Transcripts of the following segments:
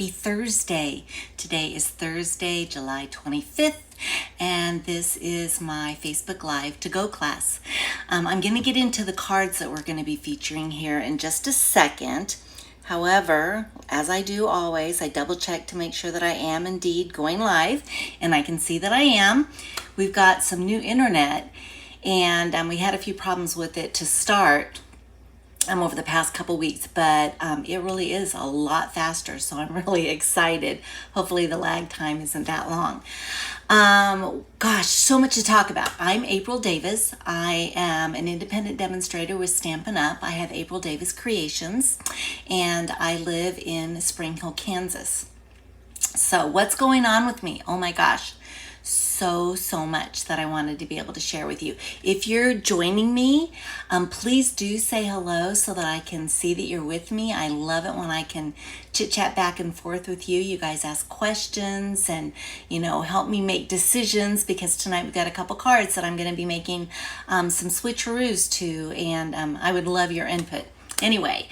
happy Thursday. Today is Thursday, July 25th, and this is my Facebook Live to-go class. I'm going to get into the cards that we're going to be featuring here in just a second. However, as I do always, I double check to make sure that I am indeed going live, and I can see that I am. We've got some new internet, and we had a few problems with it to start over the past couple weeks, but it really is a lot faster, so I'm really excited. Hopefully the lag time isn't that long. Gosh, so much to talk about. I'm April Davis. I am an independent demonstrator with Stampin Up. I have April Davis Creations, and I live in Spring Hill, Kansas. So what's going on with me? Oh my gosh. So much that I wanted to be able to share with you. If you're joining me, please do say hello so that I can see that you're with me. I love it when I can chit chat back and forth with you. You guys ask questions and, help me make decisions, because tonight we've got a couple cards that I'm going to be making some switcheroos to, and I would love your input. Anyway,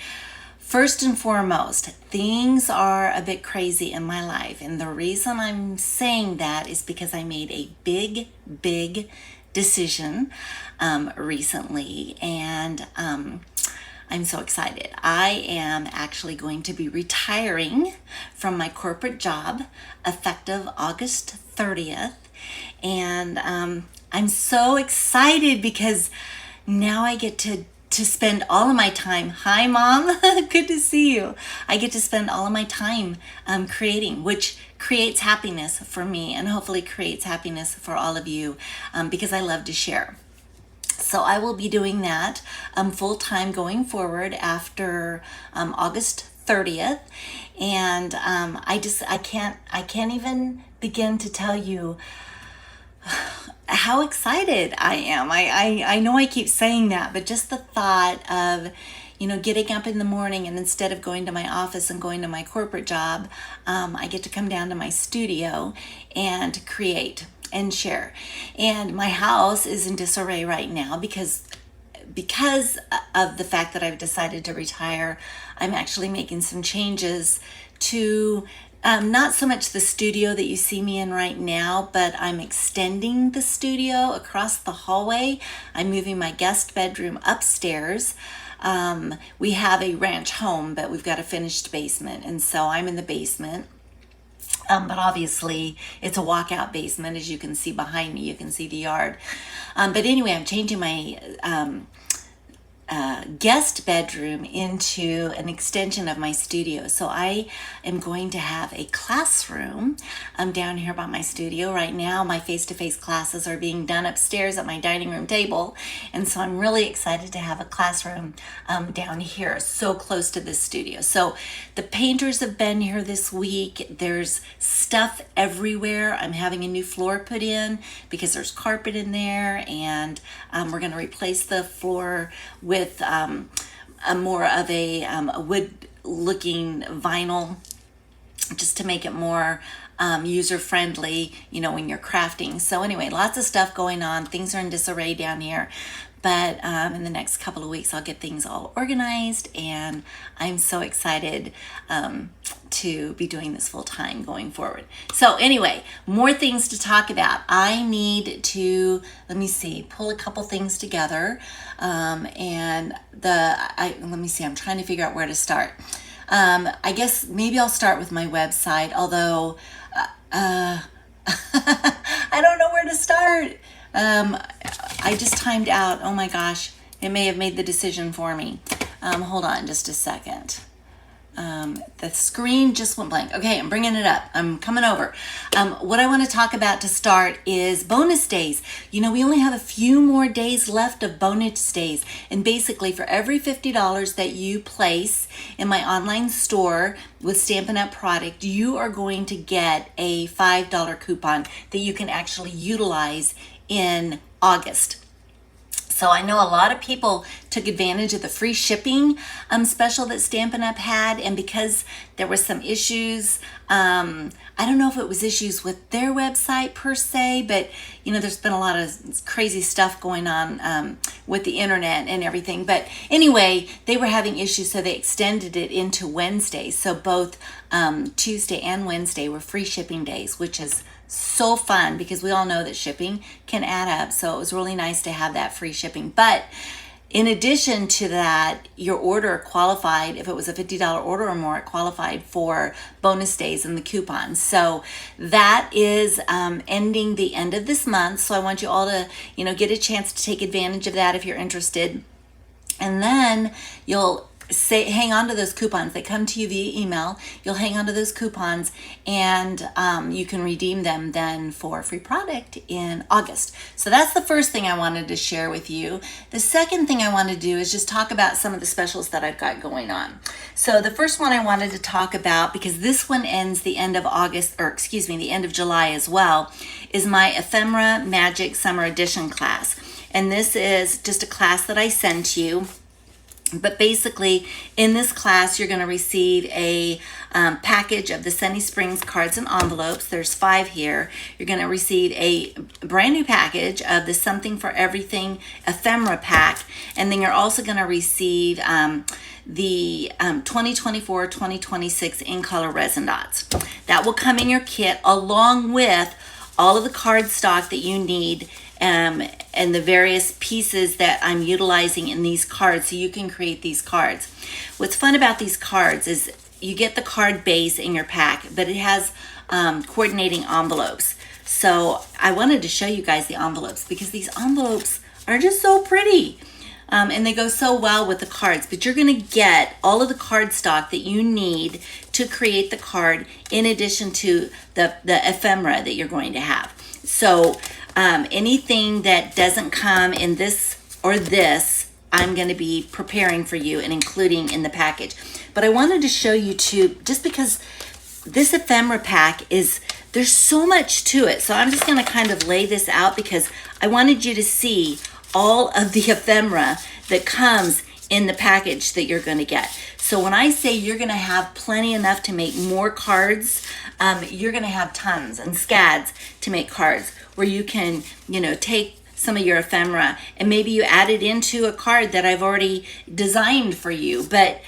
first and foremost, things are a bit crazy in my life. And the reason I'm saying that is because I made a big decision recently. And I'm so excited. I am actually going to be retiring from my corporate job effective August 30th. And I'm so excited because now I get to spend all of my time. Hi, Mom. Good to see you. I get to spend all of my time creating, which creates happiness for me and hopefully creates happiness for all of you, because I love to share. So I will be doing that full time going forward after August 30th. And I can't even begin to tell you how excited I am. I know I keep saying that, but just the thought of, getting up in the morning and instead of going to my office and going to my corporate job, I get to come down to my studio and create and share. And my house is in disarray right now because of the fact that I've decided to retire. I'm actually making some changes to not so much the studio that you see me in right now, but I'm extending the studio across the hallway. I'm moving my guest bedroom upstairs. We have a ranch home, but we've got a finished basement, and so I'm in the basement. But obviously it's a walkout basement, as you can see behind me. You can see the yard. But anyway, I'm changing my guest bedroom into an extension of my studio. So I am going to have a classroom down here by my studio. Right now, my face-to-face classes are being done upstairs at my dining room table. And so I'm really excited to have a classroom down here, so close to this studio. So the painters have been here this week. There's stuff everywhere. I'm having a new floor put in because there's carpet in there, and we're going to replace the floor with a more of a wood-looking vinyl, just to make it more user-friendly, when you're crafting. So anyway, lots of stuff going on. Things are in disarray down here. But in the next couple of weeks, I'll get things all organized, and I'm so excited to be doing this full time going forward. So anyway, more things to talk about. I need to, let me see, pull a couple things together. Let me see, I'm trying to figure out where to start. I guess maybe I'll start with my website, although I don't know where to start. I just timed out. Oh my gosh, it may have made the decision for me. Hold on just a second. The screen just went blank. Okay, I'm bringing it up. I'm coming over. What I want to talk about to start is bonus days. We only have a few more days left of bonus days. And basically, for every $50 that you place in my online store with Stampin' Up! Product, you are going to get a $5 coupon that you can actually utilize in August. So I know a lot of people took advantage of the free shipping special that Stampin' Up had, and because there was some issues, I don't know if it was issues with their website per se, but you know, there's been a lot of crazy stuff going on with the internet and everything. But anyway, they were having issues, so they extended it into Wednesday. So both Tuesday and Wednesday were free shipping days, which is so fun because we all know that shipping can add up. So it was really nice to have that free shipping. But in addition to that, your order qualified, if it was a $50 order or more, it qualified for bonus days and the coupons. So that is ending the end of this month. So I want you all to, you know, get a chance to take advantage of that if you're interested. And then you'll hang on to those coupons. They come to you via email. You'll hang on to those coupons, and you can redeem them then for a free product in August. So that's the first thing I wanted to share with you. The second thing I want to do is just talk about some of the specials that I've got going on. So the first one I wanted to talk about, because this one ends the end of August, or excuse me, the end of July as well, is my Ephemera Magic Summer Edition class. And this is just a class that I sent you. But basically, in this class, you're going to receive a package of the Sunny Springs cards and envelopes. There's 5 here. You're going to receive a brand new package of the Something for Everything ephemera pack. And then you're also going to receive the 2024-2026 in color resin dots. That will come in your kit along with all of the card stock that you need and the various pieces that I'm utilizing in these cards so you can create these cards. What's fun about these cards is you get the card base in your pack, but it has coordinating envelopes. So I wanted to show you guys the envelopes because these envelopes are just so pretty. And they go so well with the cards, but you're going to get all of the card stock that you need to create the card in addition to the ephemera that you're going to have. So anything that doesn't come in this or this, I'm going to be preparing for you and including in the package. But I wanted to show you too, just because this ephemera pack is, there's so much to it. So I'm just going to kind of lay this out because I wanted you to see all of the ephemera that comes in the package that you're going to get. So when I say you're going to have plenty enough to make more cards, you're going to have tons and scads to make cards where you can, you know, take some of your ephemera and maybe you add it into a card that I've already designed for you. But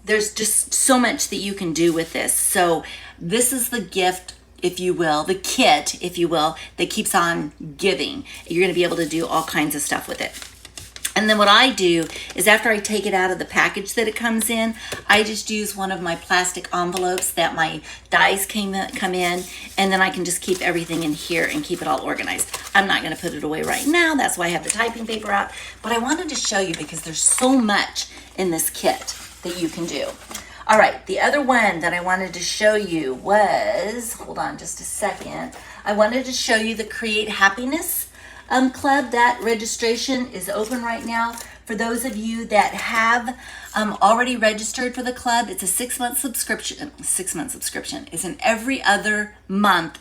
there's just so much that you can do with this. So this is the gift, if you will, the kit, if you will, that keeps on giving. You're going to be able to do all kinds of stuff with it. And then what I do is after I take it out of the package that it comes in, I just use one of my plastic envelopes that my dies come in, and then I can just keep everything in here and keep it all organized. I'm not going to put it away right now. That's why I have the typing paper out. But I wanted to show you because there's so much in this kit that you can do. All right, the other one that I wanted to show you was, hold on just a second. I wanted to show you the Create Happiness Club. That registration is open right now. For those of you that have already registered for the club, it's a 6-month subscription. 6-month subscription. It's an every other month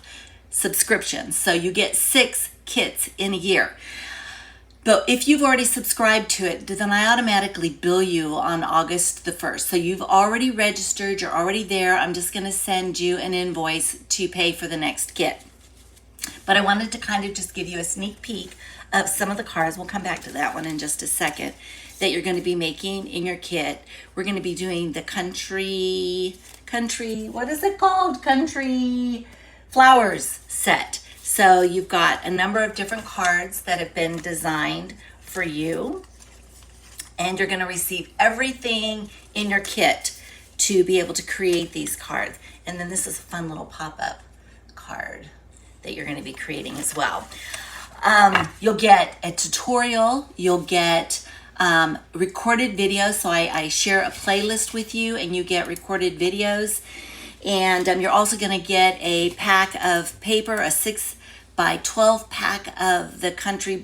subscription. So you get 6 kits in a year. But if you've already subscribed to it, then I automatically bill you on August the 1st. So you've already registered, you're already there. I'm just going to send you an invoice to pay for the next kit. But I wanted to kind of just give you a sneak peek of some of the cards. We'll come back to that one in just a second that you're going to be making in your kit. We're going to be doing the country, what is it called? Country Flowers set. So you've got a number of different cards that have been designed for you. And you're going to receive everything in your kit to be able to create these cards. And then this is a fun little pop-up card that you're going to be creating as well. You'll get a tutorial, you'll get recorded videos. So I share a playlist with you and you get recorded videos. And you're also going to get a pack of paper, a 6x12 pack of the Country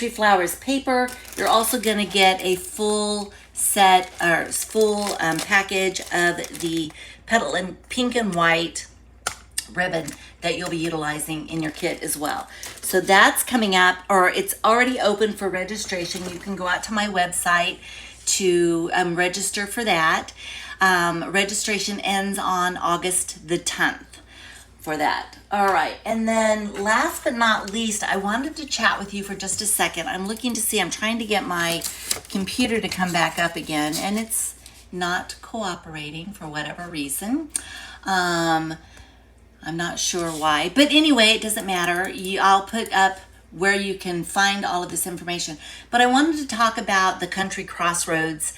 Flowers paper. You're also going to get a full set or full package of the Petal and Pink and White ribbon that you'll be utilizing in your kit as well. So that's coming up, or it's already open for registration. You can go out to my website to register for that. Registration ends on August the 10th for that. All right, and then last but not least, I wanted to chat with you for just a second. I'm looking to see, I'm trying to get my computer to come back up again, and it's not cooperating for whatever reason. I'm not sure why, but anyway, it doesn't matter. I'll put up where you can find all of this information. But I wanted to talk about the Country Crossroads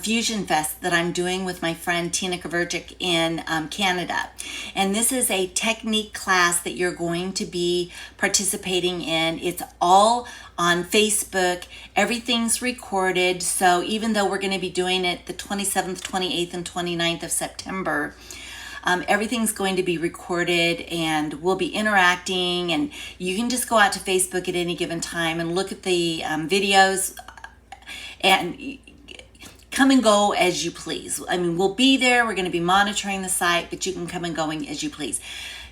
Fusion Fest that I'm doing with my friend Tina Kaverchik in Canada. And this is a technique class that you're going to be participating in. It's all on Facebook. Everything's recorded. So even though we're going to be doing it the 27th, 28th, and 29th of September, everything's going to be recorded, and we'll be interacting, and you can just go out to Facebook at any given time and look at the videos and come and go as you please. I mean, we'll be there. We're going to be monitoring the site, but you can come and go as you please.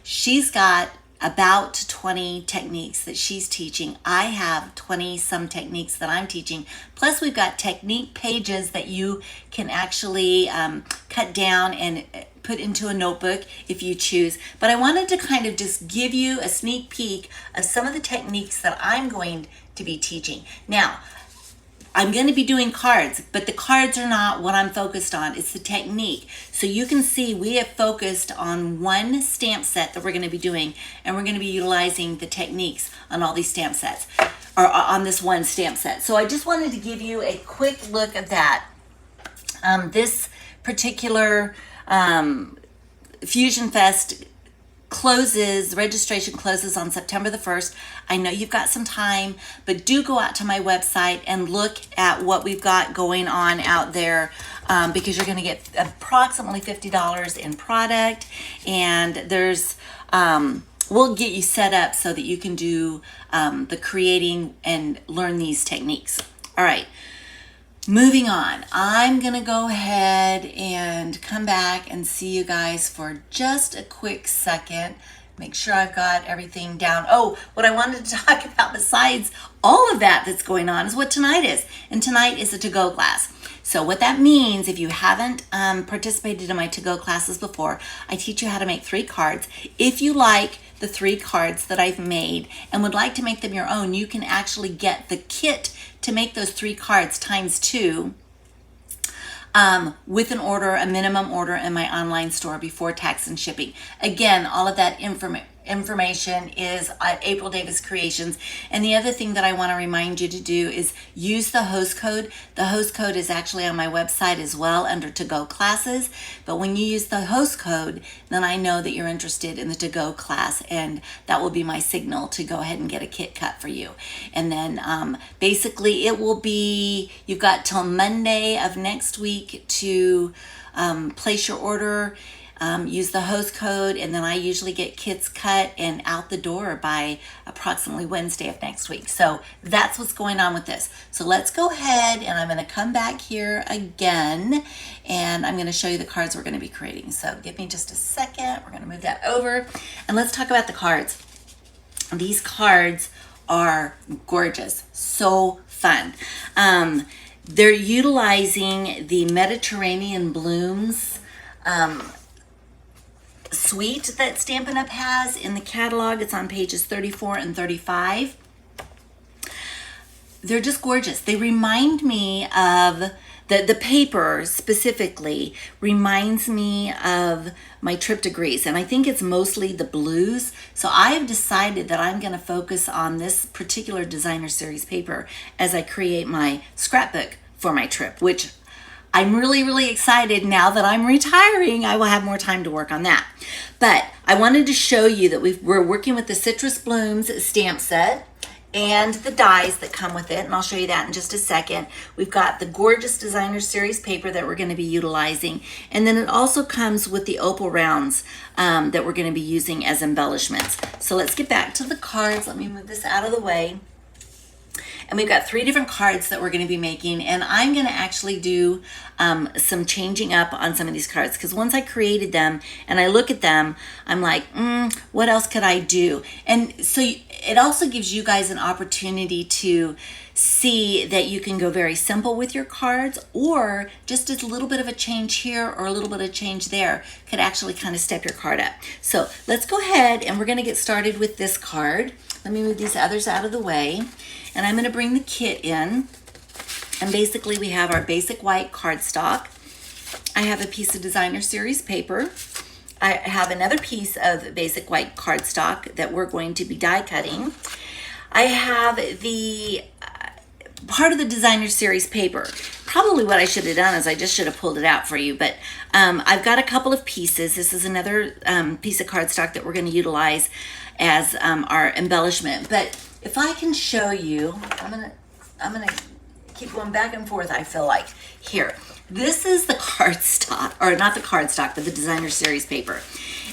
She's got about 20 techniques that she's teaching. I have 20 some techniques that I'm teaching. Plus we've got technique pages that you can actually cut down and put into a notebook if you choose. But I wanted to kind of just give you a sneak peek of some of the techniques that I'm going to be teaching. Now, I'm going to be doing cards, but the cards are not what I'm focused on. It's the technique. So you can see we have focused on one stamp set that we're going to be doing, and we're going to be utilizing the techniques on all these stamp sets, or on this one stamp set. So I just wanted to give you a quick look at that. This particular Fusion Fest registration closes on September the 1st. I know you've got some time, but do go out to my website and look at what we've got going on out there, because you're going to get approximately $50 in product, and there's we'll get you set up so that you can do the creating and learn these techniques. All right. Moving on, I'm going to go ahead and come back and see you guys for just a quick second. Make sure I've got everything down. Oh, what I wanted to talk about besides all of that that's going on is what tonight is. And tonight is a to-go class. So what that means, if you haven't participated in my to-go classes before, I teach you how to make 3 cards. If you like the 3 cards that I've made and would like to make them your own, you can actually get the kit to make those 3 cards times 2 with an order, a minimum order in my online store before tax and shipping. Again, all of that information is at April Davis Creations. And the other thing that I want to remind you to do is use the host code. The host code is actually on my website as well under to-go classes. But when you use the host code, then I know that you're interested in the to-go class, and that will be my signal to go ahead and get a kit cut for you. And then basically it will be, you've got till Monday of next week to place your order. Use the host code, and then I usually get kits cut and out the door by approximately Wednesday of next week. So that's what's going on with this. So let's go ahead, and I'm going to come back here again, and I'm going to show you the cards we're going to be creating. So give me just a second. We're going to move that over, and let's talk about the cards. These cards are gorgeous, so fun. They're utilizing the Mediterranean Blooms suite that Stampin' Up has in the catalog. It's on pages 34 and 35. They're just gorgeous. They remind me of the paper specifically reminds me of my trip to Greece, and I think it's mostly the blues. So I have decided that I'm going to focus on this particular designer series paper as I create my scrapbook for my trip, which I'm really, really excited now that I'm retiring. I will have more time to work on that. But I wanted to show you that we're working with the Citrus Blooms stamp set and the dies that come with it, and I'll show you that in just a second. We've got the gorgeous designer series paper that we're going to be utilizing, and then it also comes with the opal rounds that we're going to be using as embellishments. So let's get back to the cards. Let me move this out of the way. and we've got 3 different cards that we're going to be making, and I'm going to actually do some changing up on some of these cards, because once I created them and I look at them, I'm like, what else could I do? And so it also gives you guys an opportunity to see that you can go very simple with your cards, or just a little bit of a change here or a little bit of change there could actually kind of step your card up. So let's go ahead and we're going to get started with this card. Let me move these others out of the way, and I'm going to bring the kit in. And basically we have our basic white cardstock. I have a piece of designer series paper. I have another piece of basic white cardstock that we're going to be die cutting. I have the part of the designer series paper. Probably what I should have done is I just should have pulled it out for you, but I've got a couple of pieces. This is another piece of cardstock that we're going to utilize as our embellishment. But if I can show you, I'm gonna keep going back and forth, I feel like. Here, this is the cardstock, or not the cardstock, but the designer series paper.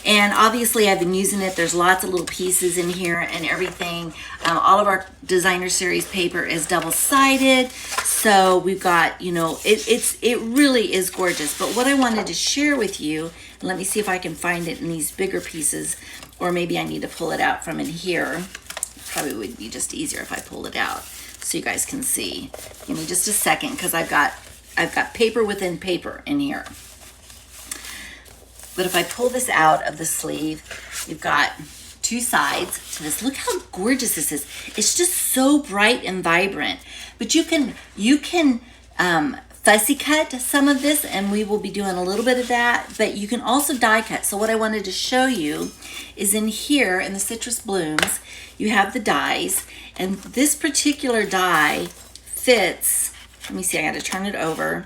And obviously I've been using it. There's lots of little pieces in here and everything. All of our designer series paper is double-sided. So we've got, you know, it really is gorgeous. But what I wanted to share with you, and let me see if I can find it in these bigger pieces, or maybe I need to pull it out from in here. Probably would be just easier if I pulled it out so you guys can see. Give me just a second, because I've got paper within paper in here. But if I pull this out of the sleeve, you've got 2 sides to this. Look how gorgeous this is. It's just so bright and vibrant. But you can fussy cut some of this, and we will be doing a little bit of that, but you can also die cut. So what I wanted to show you is in here in the Citrus Blooms, you have the dies, and this particular die fits, let me see, I got to turn it over.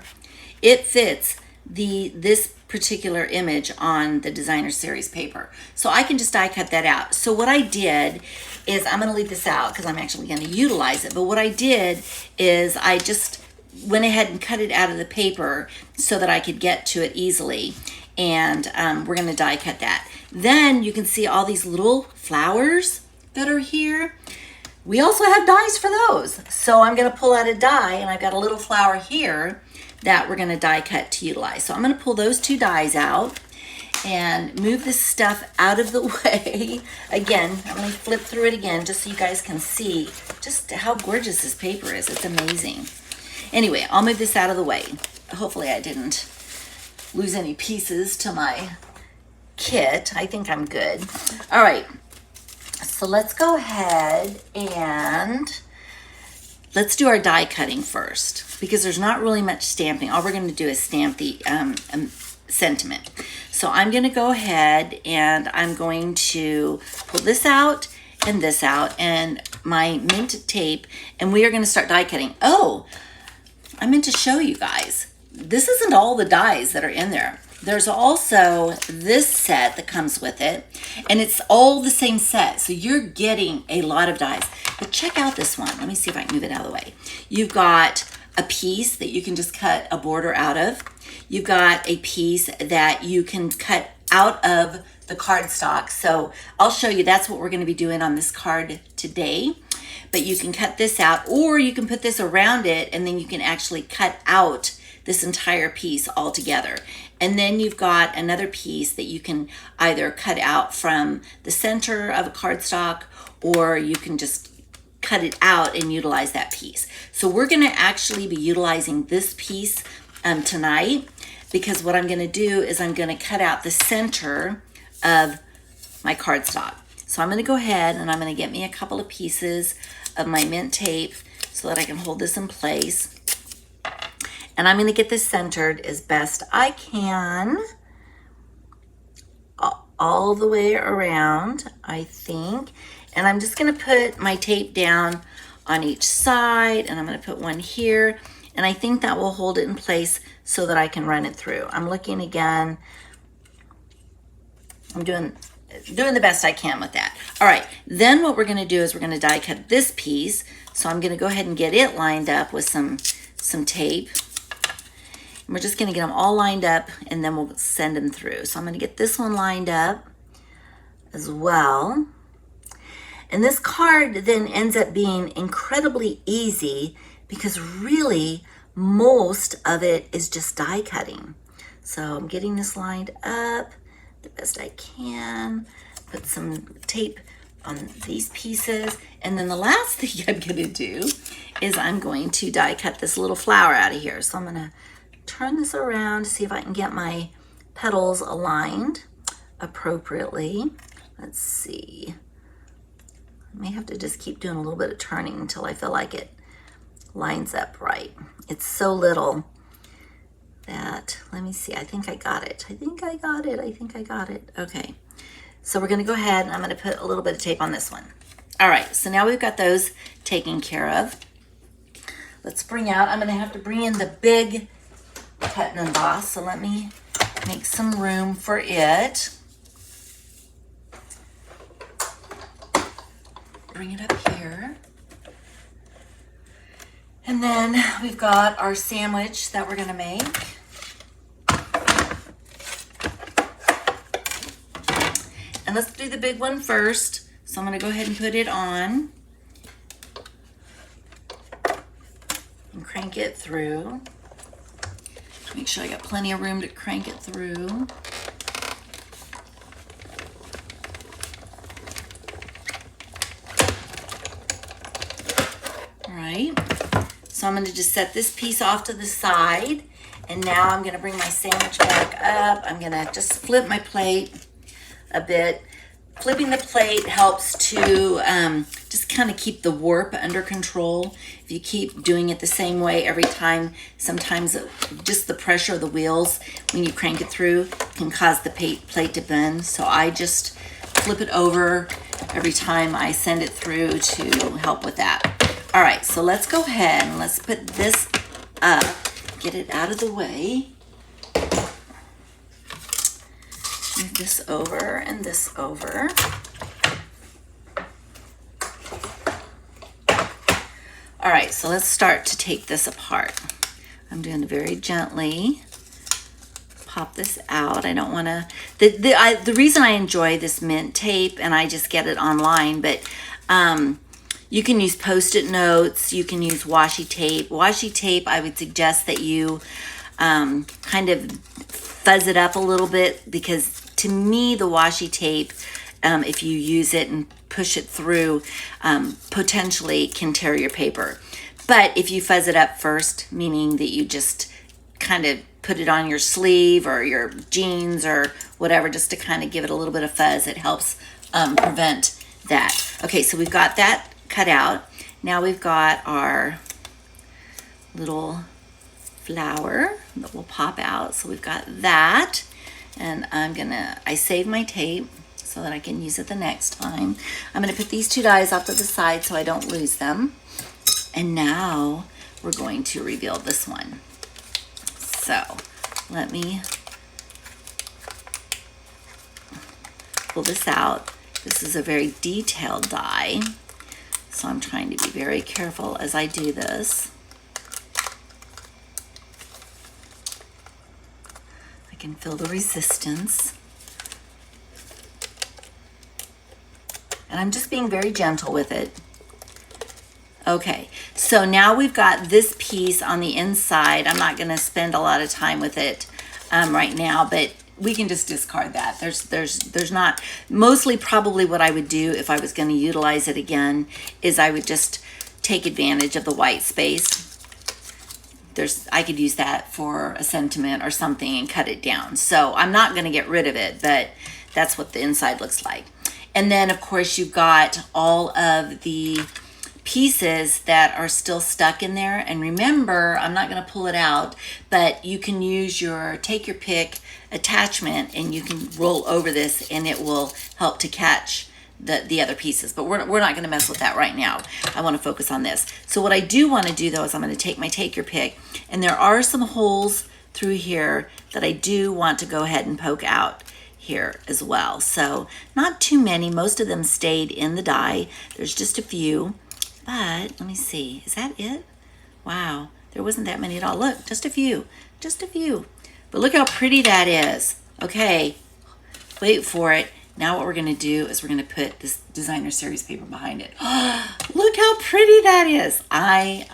It fits this particular image on the designer series paper. So I can just die cut that out. So what I did is, I'm going to leave this out because I'm actually going to utilize it, but what I did is I just went ahead and cut it out of the paper so that I could get to it easily. And we're going to die cut that. Then you can see all these little flowers that are here. We also have dies for those. So I'm going to pull out a die, and I've got a little flower here that we're going to die cut to utilize. So I'm going to pull those 2 dies out and move this stuff out of the way. Again, I'm going to flip through it again just so you guys can see just how gorgeous this paper is. It's amazing. Anyway, I'll move this out of the way. Hopefully I didn't lose any pieces to my kit. I think I'm good. All right, so let's go ahead and let's do our die cutting first, because there's not really much stamping. All we're going to do is stamp the sentiment. So I'm going to go ahead and I'm going to pull this out and this out and my mint tape, and we are going to start die cutting. Oh, I meant to show you guys, this isn't all the dies that are in there. There's also this set that comes with it, and it's all the same set. So you're getting a lot of dies. But check out this one. Let me see if I can move it out of the way. You've got a piece that you can just cut a border out of. You've got a piece that you can cut out of the cardstock. So I'll show you, that's what we're going to be doing on this card today. But you can cut this out, or you can put this around it, and then you can actually cut out this entire piece all together. And then you've got another piece that you can either cut out from the center of a cardstock, or you can just cut it out and utilize that piece. So we're going to actually be utilizing this piece tonight, because what I'm going to do is I'm going to cut out the center of my cardstock. So I'm going to go ahead and I'm going to get me a couple of pieces of my mint tape so that I can hold this in place. And I'm going to get this centered as best I can all the way around, I think. And I'm just going to put my tape down on each side, and I'm going to put one here, and I think that will hold it in place so that I can run it through. I'm looking again. I'm doing the best I can with that. All right, then what we're going to do is we're going to die cut this piece. So I'm going to go ahead and get it lined up with some tape. And we're just going to get them all lined up, and then we'll send them through. So I'm going to get this one lined up as well. And this card then ends up being incredibly easy because really most of it is just die cutting. So I'm getting this lined up the best I can, put some tape on these pieces. And then the last thing I'm gonna do is I'm going to die cut this little flower out of here. So I'm gonna turn this around to see if I can get my petals aligned appropriately. Let's see. I may have to just keep doing a little bit of turning until I feel like it lines up right. It's so little that, let me see, I think I got it. I think I got it. Okay, so we're gonna go ahead and I'm gonna put a little bit of tape on this one. All right, so now we've got those taken care of. Let's bring out, I'm gonna have to bring in the big cut and emboss, so let me make some room for it. Bring it up here. And then we've got our sandwich that we're gonna make. And let's do the big one first. So I'm gonna go ahead and put it on and crank it through. Make sure I got plenty of room to crank it through. All right, so I'm gonna just set this piece off to the side, and now I'm gonna bring my sandwich back up. I'm gonna just flip my plate a bit. Flipping the plate helps to just kind of keep the warp under control. If you keep doing it the same way every time, sometimes just the pressure of the wheels when you crank it through can cause the plate to bend. So I just flip it over every time I send it through to help with that. All right, so let's go ahead and let's put this up, get it out of the way. Move this over and this over. All right, so let's start to take this apart. I'm doing it very gently. Pop this out. I don't want to. The reason I enjoy this mint tape, and I just get it online, but you can use Post-it notes. You can use washi tape. Washi tape, I would suggest that you kind of fuzz it up a little bit, because to me, the washi tape, if you use it and push it through, potentially can tear your paper. But if you fuzz it up first, meaning that you just kind of put it on your sleeve or your jeans or whatever, just to kind of give it a little bit of fuzz, it helps prevent that. Okay, so we've got that cut out. Now we've got our little flower that will pop out. So we've got that. And I saved my tape so that I can use it the next time. I'm gonna put these two dies off to the side so I don't lose them. And now we're going to reveal this one. So let me pull this out. This is a very detailed die, so I'm trying to be very careful as I do this. Can feel the resistance. And I'm just being very gentle with it. Okay, so now we've got this piece on the inside. I'm not gonna spend a lot of time with it right now, but we can just discard that. There's not, mostly probably what I would do if I was gonna utilize it again is I would just take advantage of the white space. I could use that for a sentiment or something and cut it down. So I'm not gonna get rid of it, but that's what the inside looks like. And then of course you've got all of the pieces that are still stuck in there. And remember, I'm not gonna pull it out, but you can use your take your pick attachment and you can roll over this and it will help to catch the other pieces, but we're not going to mess with that right now. I want to focus on this. So what I do want to do though is I'm going to take my take your pick, and there are some holes through here that I do want to go ahead and poke out here as well. So not too many, most of them stayed in the die. There's just a few, but let me see, is that it? Wow, there wasn't that many at all. Look, just a few, but look how pretty that is. Okay, wait for it. Now what we're gonna do is we're gonna put this designer series paper behind it. Look how pretty that is. I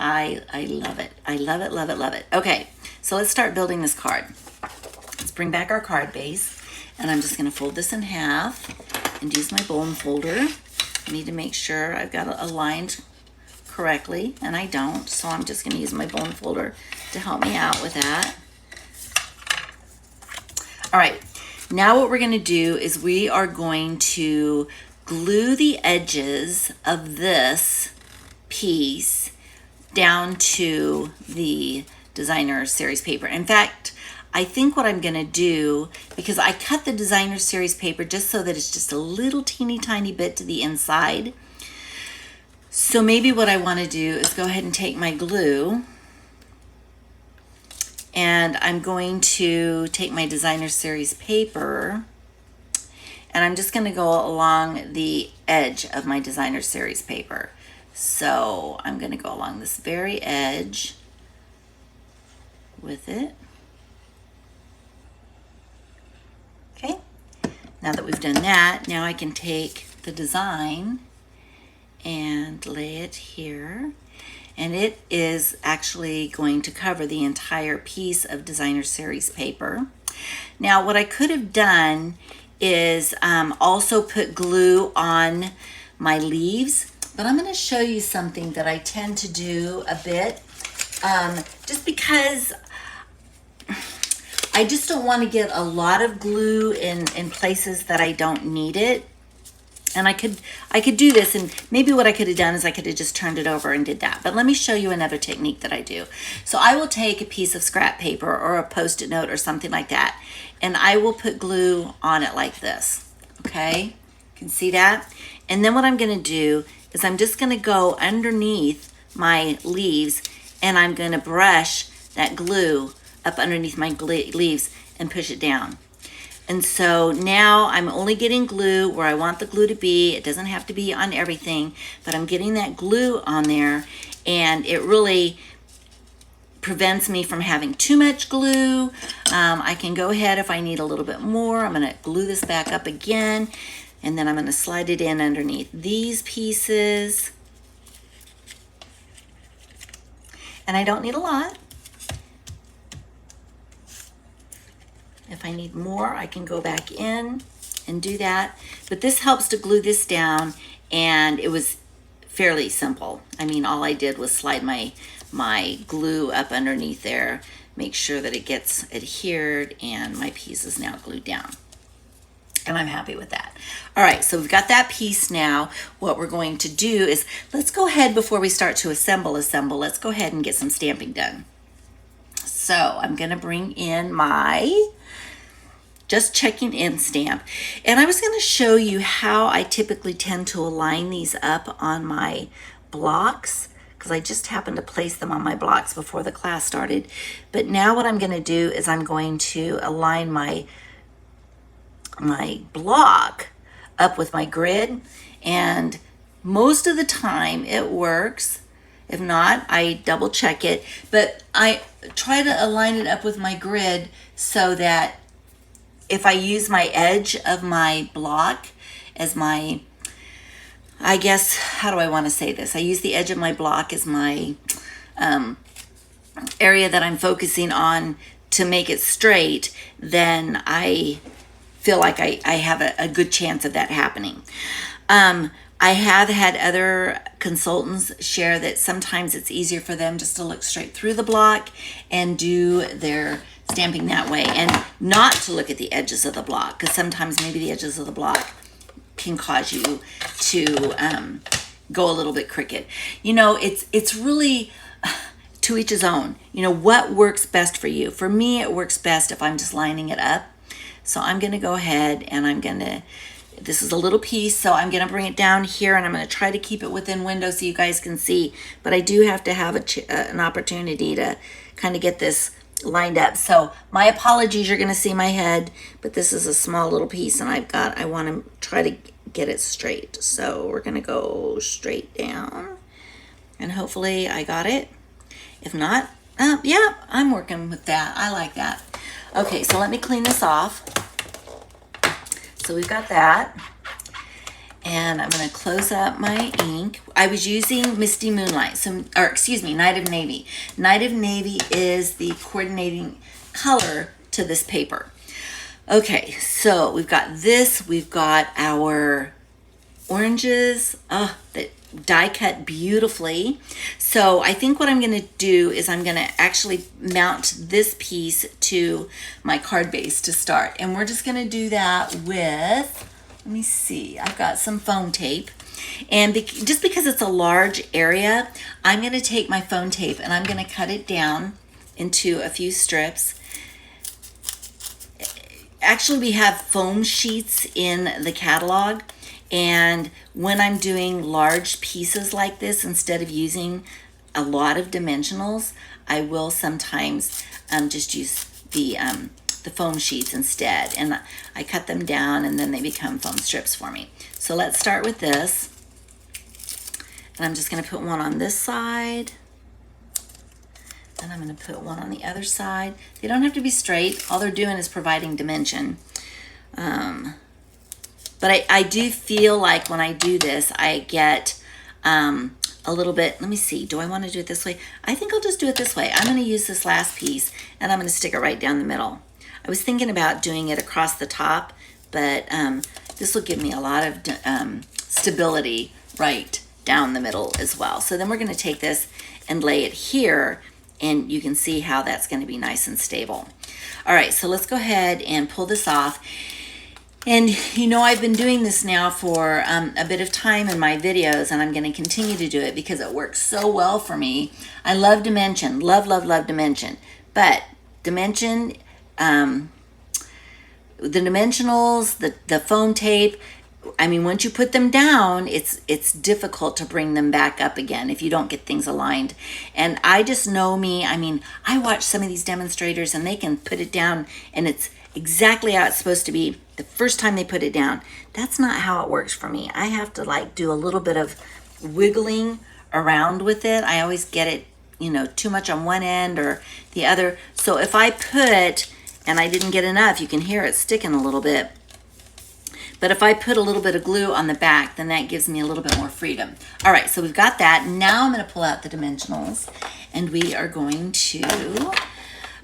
love it. I love it, love it, love it. Okay, so let's start building this card. Let's bring back our card base, and I'm just gonna fold this in half and use my bone folder. I need to make sure I've got it aligned correctly, and I don't, so I'm just gonna use my bone folder to help me out with that. All right, now what we're gonna do is we are going to glue the edges of this piece down to the designer series paper. In fact, I think what I'm gonna do, because I cut the designer series paper just so that it's just a little teeny tiny bit to the inside. So maybe what I wanna do is go ahead and take my glue, and I'm going to take my designer series paper, and I'm just gonna go along the edge of my designer series paper. So I'm gonna go along this very edge with it. Okay, now that we've done that, now I can take the design and lay it here. And it is actually going to cover the entire piece of designer series paper. Now, what I could have done is also put glue on my leaves, but I'm gonna show you something that I tend to do a bit, just because I just don't want to get a lot of glue in places that I don't need it. And I could do this, and maybe what I could have done is I could have just turned it over and did that. But let me show you another technique that I do. So I will take a piece of scrap paper or a Post-it note or something like that, and I will put glue on it like this, okay? You can see that? And then what I'm gonna do is I'm just gonna go underneath my leaves, and I'm gonna brush that glue up underneath my leaves and push it down. And so now I'm only getting glue where I want the glue to be. It doesn't have to be on everything, but I'm getting that glue on there, and it really prevents me from having too much glue. I can go ahead if I need a little bit more. I'm gonna glue this back up again, and then I'm gonna slide it in underneath these pieces. And I don't need a lot. If I need more, I can go back in and do that. But this helps to glue this down, and it was fairly simple. I mean, all I did was slide my glue up underneath there, make sure that it gets adhered, and my piece is now glued down. And I'm happy with that. All right, so we've got that piece now. What we're going to do is, let's go ahead before we start to assemble, let's go ahead and get some stamping done. So I'm gonna bring in my just checking in stamp. And I was gonna show you how I typically tend to align these up on my blocks, because I just happened to place them on my blocks before the class started. But now what I'm gonna do is I'm going to align my block up with my grid, and most of the time it works. If not, I double check it, but I try to align it up with my grid so that if I use my edge of my block as my, I guess, how do I want to say this? I use the edge of my block as my area that I'm focusing on to make it straight, then I feel like I have a good chance of that happening. I have had other consultants share that sometimes it's easier for them just to look straight through the block and do their stamping that way, and not to look at the edges of the block, because sometimes maybe the edges of the block can cause you to go a little bit crooked. You know, it's really to each his own. You know, what works best for you. For me, it works best if I'm just lining it up. So I'm going to go ahead and I'm going to, this is a little piece, so I'm going to bring it down here, and I'm going to try to keep it within window so you guys can see, but I do have to have an opportunity to kind of get this lined up. So my apologies, you're going to see my head, but this is a small little piece, and I want to try to get it straight. So we're going to go straight down, and hopefully I got it. If not, yeah, I'm working with that. I like that. Okay, so let me clean this off. So so we've got that. And I'm going to close up my ink. I was using Misty Moonlight, or excuse me, Night of Navy. Night of Navy is the coordinating color to this paper. Okay, so we've got this. We've got our oranges that die cut beautifully. So I think what I'm going to do is I'm going to actually mount this piece to my card base to start. And we're just going to do that with, let me see, I've got some foam tape. And just because it's a large area, I'm going to take my foam tape and I'm going to cut it down into a few strips. Actually, we have foam sheets in the catalog, and when I'm doing large pieces like this, instead of using a lot of dimensionals, I will sometimes just use the foam sheets instead, and I cut them down and then they become foam strips for me. So let's start with this, and I'm just going to put one on this side. And I'm going to put one on the other side. They don't have to be straight. All they're doing is providing dimension. But I do feel like when I do this, I get a little bit, let me see, do I want to do it this way? I think I'll just do it this way. I'm going to use this last piece and I'm going to stick it right down the middle. I was thinking about doing it across the top, but this will give me a lot of stability right down the middle as well. So then we're going to take this and lay it here, and you can see how that's going to be nice and stable. All right, so let's go ahead and pull this off. And you know, I've been doing this now for a bit of time in my videos, and I'm going to continue to do it because it works so well for me. I love dimension, love, love, love dimension. But dimension, the dimensionals, the foam tape, I mean, once you put them down, it's difficult to bring them back up again if you don't get things aligned. And I just know me, I mean, I watch some of these demonstrators and they can put it down and it's exactly how it's supposed to be the first time they put it down. That's not how it works for me. I have to like do a little bit of wiggling around with it. I always get it, you know, too much on one end or the other. So if I put, and I didn't get enough, you can hear it sticking a little bit. But if I put a little bit of glue on the back, then that gives me a little bit more freedom. All right, so we've got that. Now I'm going to pull out the dimensionals, and we are going to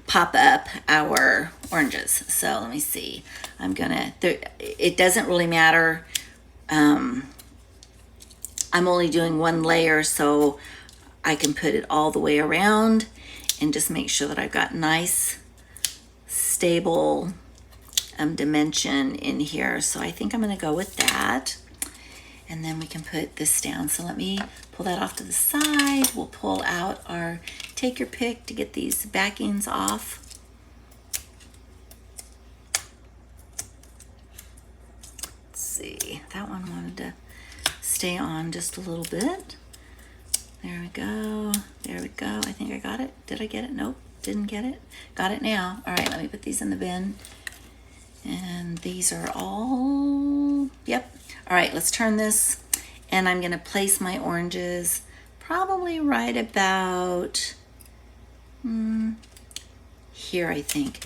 pop up our oranges. So let me see. I'm going to, it doesn't really matter. I'm only doing one layer, so I can put it all the way around and just make sure that I've got nice, stable dimension in here. So I think I'm going to go with that, and then we can put this down. So let me pull that off to the side. We'll pull out our take your pick to get these backings off. Let's see, that one wanted to stay on just a little bit. There we go, there we go. I think I got it. Did I get it? Nope, didn't get it. Got it now. All right, let me put these in the bin. And these are all, yep. All right, let's turn this, and I'm gonna place my oranges probably right about here, I think.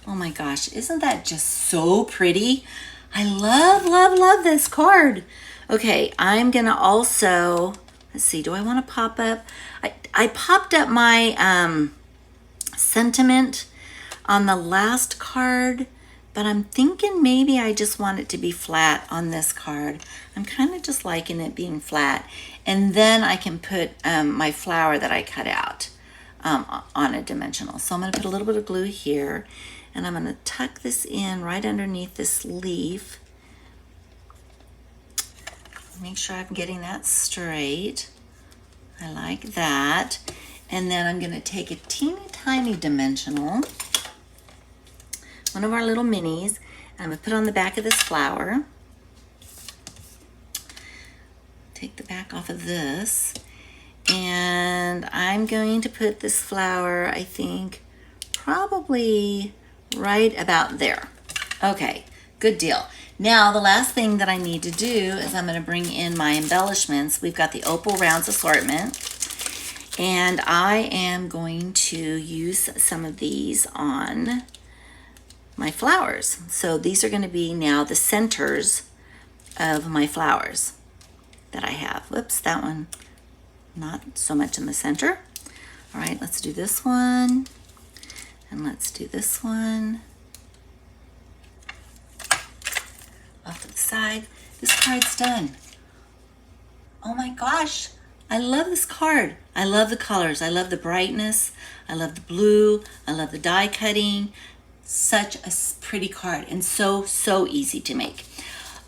Oh my gosh, isn't that just so pretty? I love, love, love this card. Okay, I'm gonna also, let's see, do I wanna pop up? I popped up my sentiment on the last card, but I'm thinking maybe I just want it to be flat on this card. I'm kind of just liking it being flat. And then I can put my flower that I cut out on a dimensional. So I'm going to put a little bit of glue here, and I'm going to tuck this in right underneath this leaf. Make sure I'm getting that straight. I like that. And then I'm going to take a teeny tiny dimensional, one of our little minis, and I'm going to put on the back of this flower. Take the back off of this, and I'm going to put this flower, I think, probably right about there. Okay, good deal. Now, the last thing that I need to do is I'm going to bring in my embellishments. We've got the Opal Rounds assortment, and I am going to use some of these on my flowers. So these are going to be now the centers of my flowers that I have. Whoops, that one not so much in the center. All right, let's do this one, and let's do this one off to the side. This card's done. Oh my gosh, I love this card. I love the colors. I love the brightness. I love the blue. I love the die cutting. Such a pretty card, and so easy to make.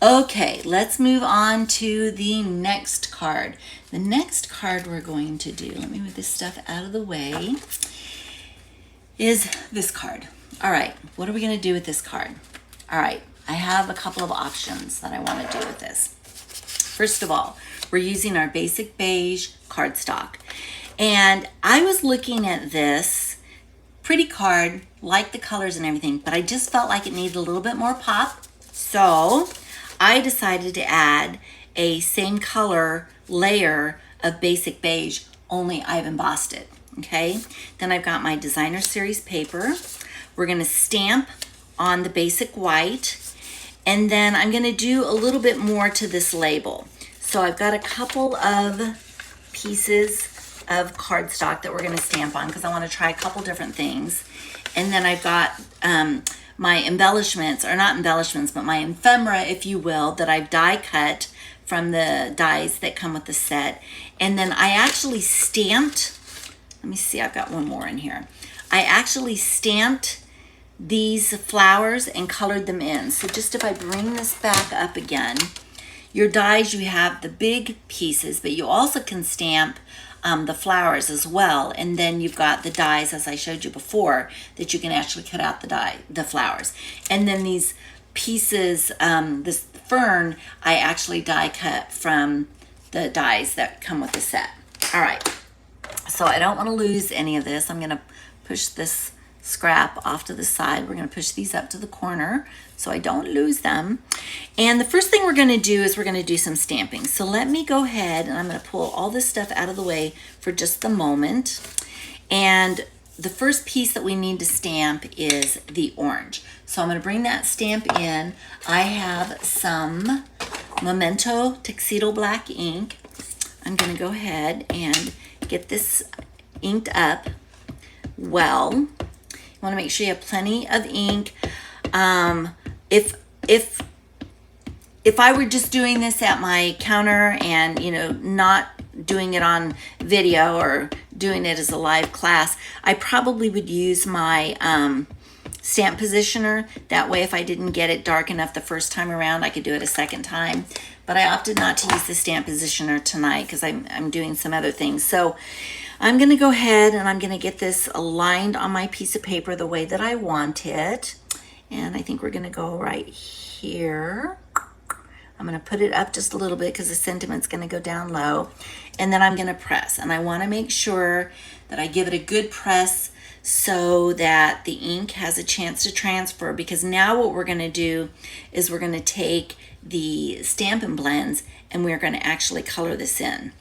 Okay, let's move on to the next card. The next card we're going to do, let me move this stuff out of the way, is this card. All right, what are we going to do with this card? All right, I have a couple of options that I want to do with this. First of all, we're using our basic beige cardstock. And I was looking at this pretty card, like the colors and everything, but I just felt like it needed a little bit more pop. So I decided to add a same color layer of basic beige, only I've embossed it, okay? Then I've got my designer series paper. We're gonna stamp on the basic white, and then I'm gonna do a little bit more to this label. So I've got a couple of pieces of cardstock that we're gonna stamp on because I wanna try a couple different things. And then I've got my embellishments, or not embellishments, but my ephemera, if you will, that I've die cut from the dies that come with the set. And then I actually stamped, let me see, I've got one more in here. I actually stamped these flowers and colored them in. So just if I bring this back up again, your dies, you have the big pieces, but you also can stamp the flowers as well, and then you've got the dies, as I showed you before, that you can actually cut out the flowers. And then these pieces, this fern, I actually die cut from the dies that come with the set. All right, so I don't want to lose any of this. I'm going to push this scrap off to the side. We're going to push these up to the corner so I don't lose them. And the first thing we're going to do is we're going to do some stamping. So let me go ahead and I'm going to pull all this stuff out of the way for just the moment. And the first piece that we need to stamp is the orange. So I'm going to bring that stamp in. I have some Memento Tuxedo Black ink. I'm going to go ahead and get this inked up well. You want to make sure you have plenty of ink. If I were just doing this at my counter and, you know, not doing it on video or doing it as a live class, I probably would use my stamp positioner. That way, if I didn't get it dark enough the first time around, I could do it a second time. But I opted not to use the stamp positioner tonight because I'm doing some other things. So I'm going to go ahead and I'm going to get this aligned on my piece of paper the way that I want it. And I think we're going to go right here. I'm going to put it up just a little bit because the sentiment's going to go down low. And then I'm going to press. And I want to make sure that I give it a good press so that the ink has a chance to transfer, because now what we're going to do is we're going to take the Stampin' Blends and we're going to actually color this in.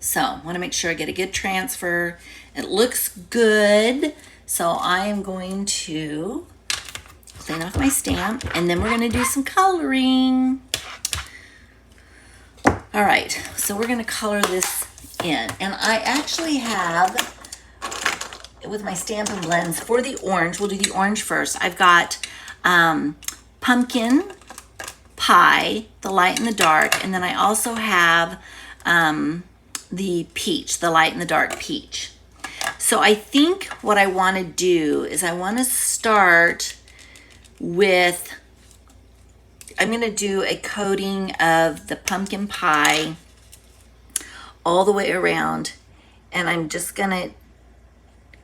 So I want to make sure I get a good transfer. It looks good. So I am going to clean off my stamp and then we're going to do some coloring. All right, so we're going to color this in. And I actually have, with my Stampin' Blends, for the orange, we'll do the orange first. I've got pumpkin pie, the light and the dark, and then I also have the peach, the light and the dark peach. So I think what I want to do is I want to start with, I'm going to do a coating of the pumpkin pie all the way around, and I'm just going to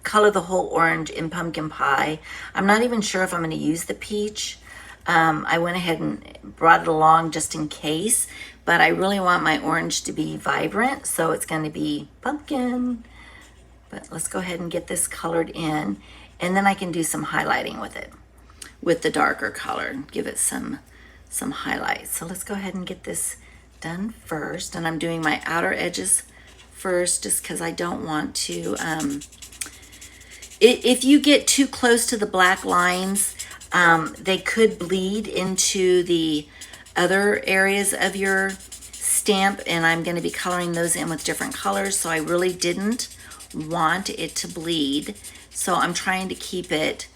color the whole orange in pumpkin pie. I'm not even sure if I'm going to use the peach. I went ahead and brought it along just in case, but I really want my orange to be vibrant, so it's going to be pumpkin. But let's go ahead and get this colored in, and then I can do some highlighting with it, with the darker color, give it some highlights. So let's go ahead and get this done first, and I'm doing my outer edges first just because I don't want to if you get too close to the black lines, they could bleed into the other areas of your stamp, and I'm going to be coloring those in with different colors, so I really didn't want it to bleed. So I'm trying to keep it,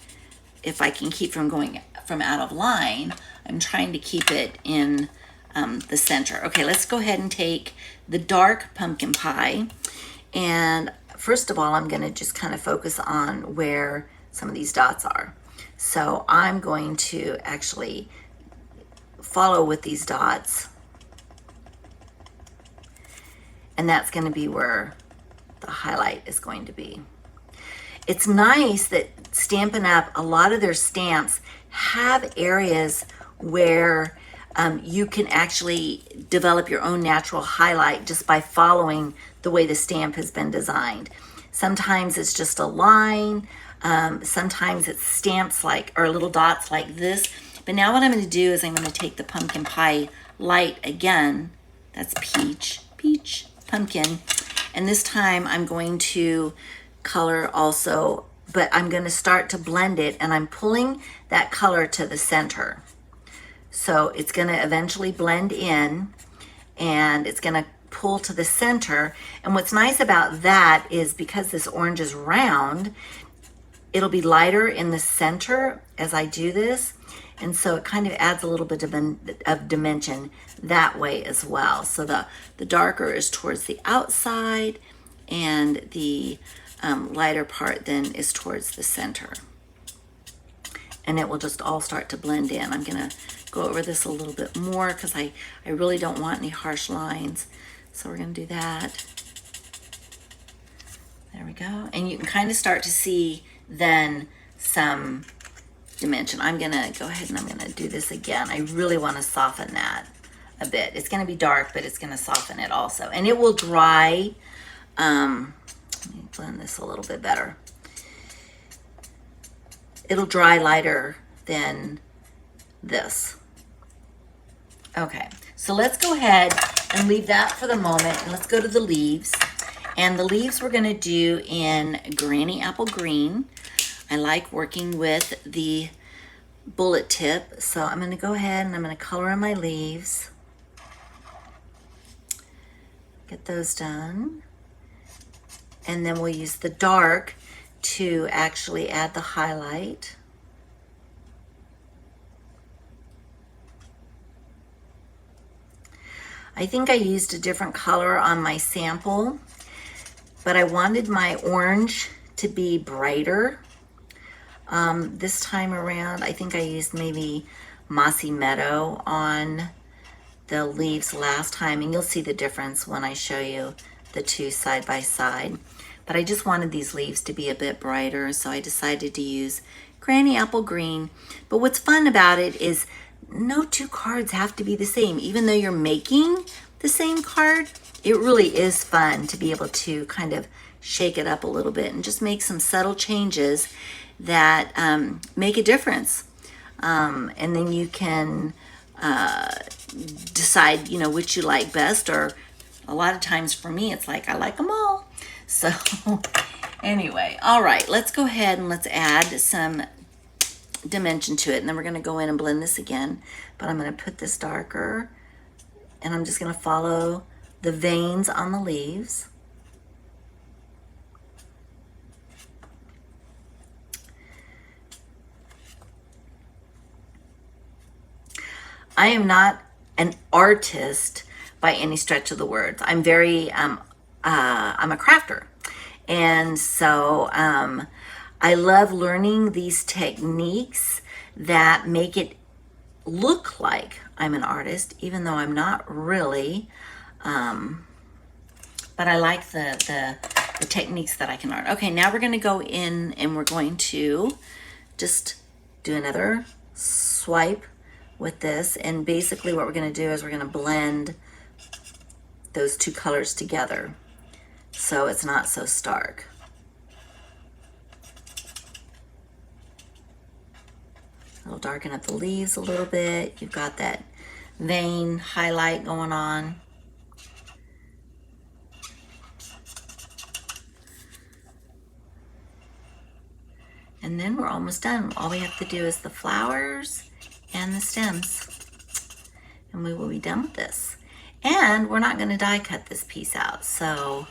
if I can keep from going from out of line, I'm trying to keep it in the center. Okay, let's go ahead and take the dark pumpkin pie, and first of all, I'm going to just kind of focus on where some of these dots are. So I'm going to actually follow with these dots, and that's going to be where the highlight is going to be. It's nice that Stampin' Up, a lot of their stamps have areas where you can actually develop your own natural highlight just by following the way the stamp has been designed. Sometimes it's just a line, sometimes it's stamps like, or little dots like this. But now what I'm going to do is I'm going to take the pumpkin pie light again, that's peach, pumpkin, and this time I'm going to color also, but I'm going to start to blend it, and I'm pulling that color to the center. So it's going to eventually blend in, and it's going to pull to the center. And what's nice about that is because this orange is round, it'll be lighter in the center as I do this. And so it kind of adds a little bit of dimension that way as well. So the darker is towards the outside, and the lighter part then is towards the center. And it will just all start to blend in. I'm gonna go over this a little bit more because I really don't want any harsh lines. So we're gonna do that. There we go. And you can kind of start to see then some dimension. I'm gonna go ahead and I'm gonna do this again. I really wanna soften that a bit. It's gonna be dark, but it's gonna soften it also. And it will dry, let me blend this a little bit better. It'll dry lighter than this. Okay, so let's go ahead and leave that for the moment, and let's go to the leaves. And the leaves we're gonna do in Granny Apple Green. I like working with the bullet tip, so I'm gonna go ahead and I'm gonna color in my leaves. Get those done. And then we'll use the dark to actually add the highlight. I think I used a different color on my sample, but I wanted my orange to be brighter. This time around, I think I used maybe Mossy Meadow on the leaves last time, and you'll see the difference when I show you the two side by side. But I just wanted these leaves to be a bit brighter, so I decided to use Granny Apple Green. But what's fun about it is no two cards have to be the same. Even though you're making the same card, it really is fun to be able to kind of shake it up a little bit and just make some subtle changes that make a difference. And then you can decide, you know, which you like best, or a lot of times for me, it's like, I like them all. So anyway, all right, let's go ahead and let's add some dimension to it. And then we're gonna go in and blend this again, but I'm gonna put this darker, and I'm just gonna follow the veins on the leaves. I am not an artist by any stretch of the words. I'm very, I'm a crafter. And so I love learning these techniques that make it look like I'm an artist, even though I'm not really. But I like the techniques that I can learn. Okay, now we're gonna go in and we're going to just do another swipe with this, and basically what we're going to do is we're going to blend those two colors together so it's not so stark. I'll darken up the leaves a little bit. You've got that vein highlight going on. And then we're almost done. All we have to do is the flowers and the stems. And we will be done with this. And we're not gonna die cut this piece out, so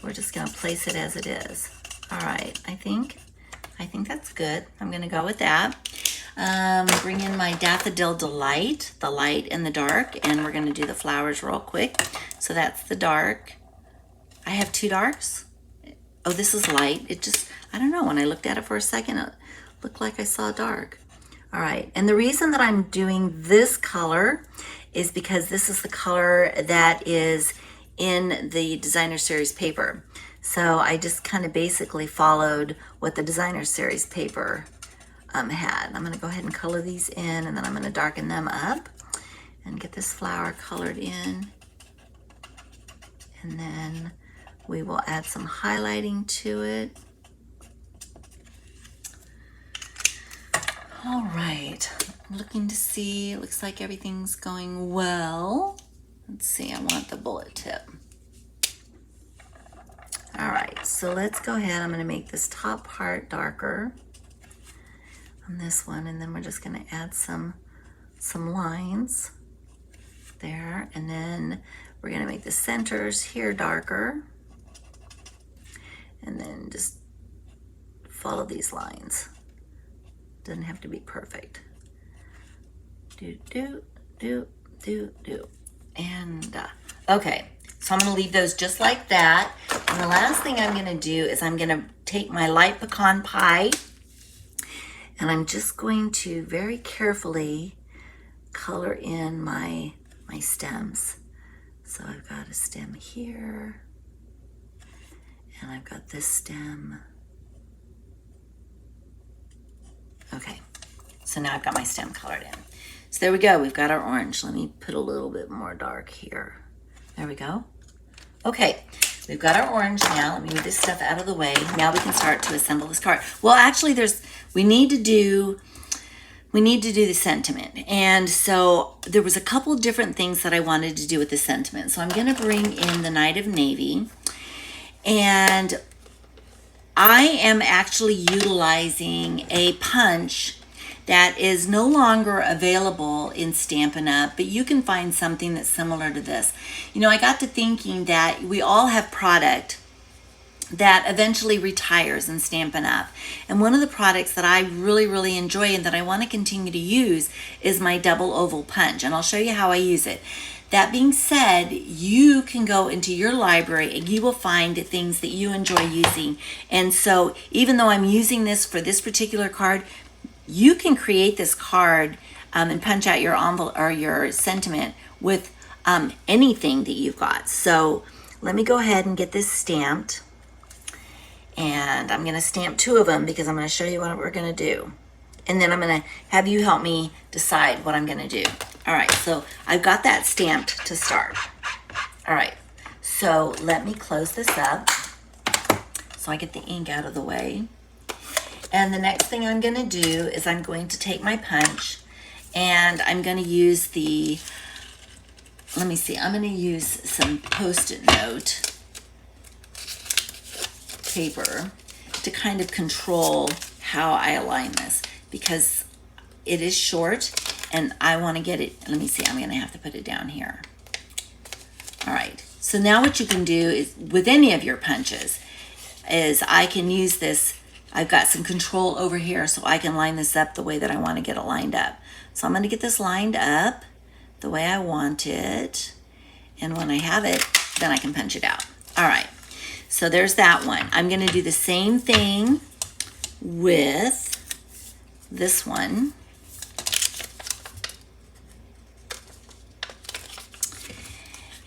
we're just gonna place it as it is. All right, I think that's good. I'm gonna go with that. Bring in my Daffodil Delight, the light and the dark, and we're gonna do the flowers real quick. So that's the dark. I have two darks. Oh, this is light. It just, I don't know, when I looked at it for a second, it looked like I saw dark. All right, and the reason that I'm doing this color is because this is the color that is in the designer series paper. So I just kind of basically followed what the designer series paper had. I'm gonna go ahead and color these in, and then I'm gonna darken them up and get this flower colored in. And then we will add some highlighting to it. All right, I'm looking to see, it looks like everything's going well. Let's see, I want the bullet tip. All right, so let's go ahead. I'm gonna make this top part darker on this one, and then we're just gonna add some lines there, and then we're gonna make the centers here darker, and then just follow these lines. Doesn't have to be perfect. Do, do, do, do, do. And okay, so I'm gonna leave those just like that. And the last thing I'm gonna do is I'm gonna take my light pecan pie, and I'm just going to very carefully color in my stems. So I've got a stem here, and I've got this stem. Okay, so now I've got my stem colored in. So there we go, we've got our orange. Let me put a little bit more dark here. There we go. Okay, we've got our orange now. Let me move this stuff out of the way. Now we can start to assemble this card. Well, actually we need to do the sentiment. And so there was a couple different things that I wanted to do with the sentiment. So I'm gonna bring in the Night of Navy, and I am actually utilizing a punch that is no longer available in Stampin' Up, but you can find something that's similar to this. You know, I got to thinking that we all have product that eventually retires in Stampin' Up. And one of the products that I really, really enjoy and that I want to continue to use is my double oval punch. And I'll show you how I use it. That being said, you can go into your library and you will find things that you enjoy using. And so even though I'm using this for this particular card, you can create this card and punch out your envelope or your sentiment with anything that you've got. So let me go ahead and get this stamped. And I'm gonna stamp two of them because I'm gonna show you what we're gonna do. And then I'm gonna have you help me decide what I'm gonna do. All right, so I've got that stamped to start. All right, so let me close this up so I get the ink out of the way. And the next thing I'm gonna do is I'm going to take my punch and I'm gonna use the, let me see, I'm gonna use some Post-it note paper to kind of control how I align this, because it is short and I want to get it, let me see, I'm going to have to put it down here. All right, so now what you can do is with any of your punches is I can use this, I've got some control over here so I can line this up the way that I want to get it lined up. So I'm going to get this lined up the way I want it, and when I have it, then I can punch it out. All right. So there's that one. I'm going to do the same thing with this one.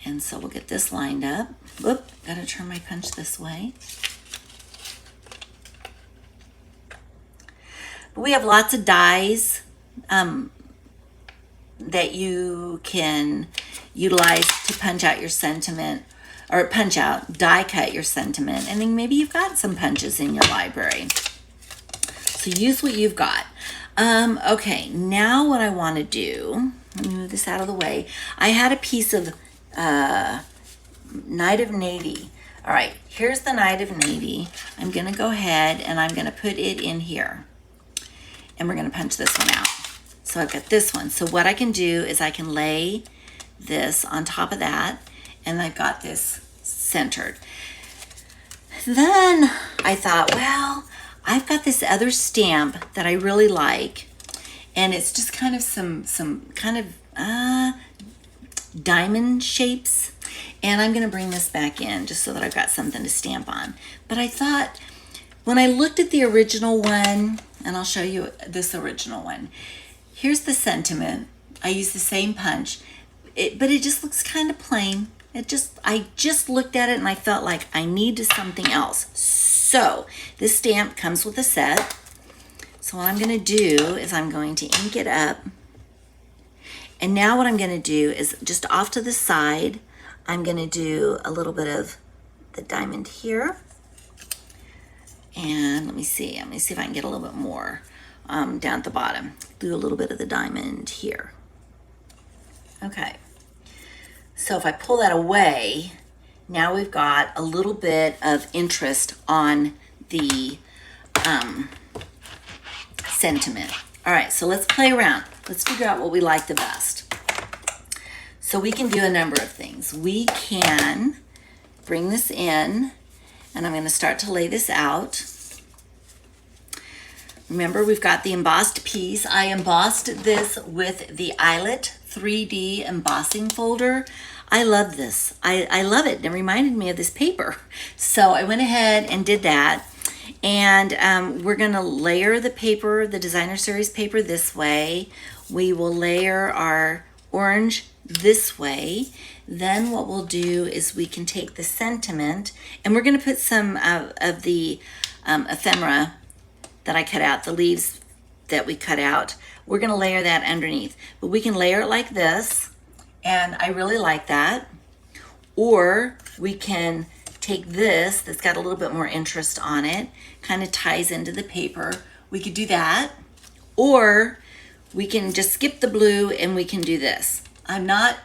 And so we'll get this lined up. Whoop, got to turn my punch this way. But we have lots of dies that you can utilize to punch out your sentiment, or punch out, die cut your sentiment, and then maybe you've got some punches in your library. So use what you've got. Okay, now what I want to do, let me move this out of the way. I had a piece of Night of Navy All right, here's the Night of Navy. I'm gonna go ahead and I'm gonna put it in here. And we're gonna punch this one out. So I've got this one. So what I can do is I can lay this on top of that, and I've got this centered. Then I thought, well, I've got this other stamp that I really like, and it's just kind of some kind of diamond shapes. And I'm gonna bring this back in just so that I've got something to stamp on. But I thought, when I looked at the original one, and I'll show you this original one, here's the sentiment. I use the same punch, but it just looks kind of plain. I just looked at it and I felt like I needed something else. So this stamp comes with a set. So what I'm gonna do is I'm going to ink it up. And now what I'm gonna do is just off to the side, I'm gonna do a little bit of the diamond here. And let me see if I can get a little bit more down at the bottom. Do a little bit of the diamond here. Okay. So if I pull that away, now we've got a little bit of interest on the sentiment. All right, so let's play around. Let's figure out what we like the best. So we can do a number of things. We can bring this in, and I'm going to start to lay this out. Remember, we've got the embossed piece. I embossed this with the Eyelet 3D embossing folder. I love this. I love it. It reminded me of this paper. So I went ahead and did that. And we're going to layer the paper, the Designer Series paper this way. We will layer our orange this way. Then what we'll do is we can take the sentiment, and we're going to put some of the ephemera that I cut out, the leaves that we cut out. We're going to layer that underneath. But we can layer it like this, and I really like that. Or we can take this that's got a little bit more interest on it, kind of ties into the paper. We could do that. Or we can just skip the blue and we can do this. I'm not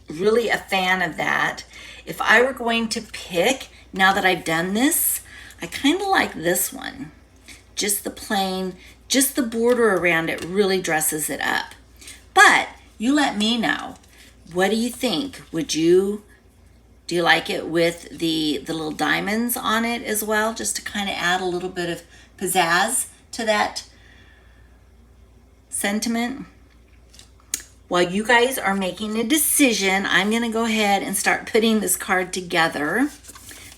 really a fan of that. If I were going to pick, now that I've done this, I kind of like this one. Just the plain, just the border around it really dresses it up. But you let me know. What do you think? Do you like it with the little diamonds on it as well, just to kind of add a little bit of pizzazz to that sentiment? While you guys are making a decision, I'm going to go ahead and start putting this card together.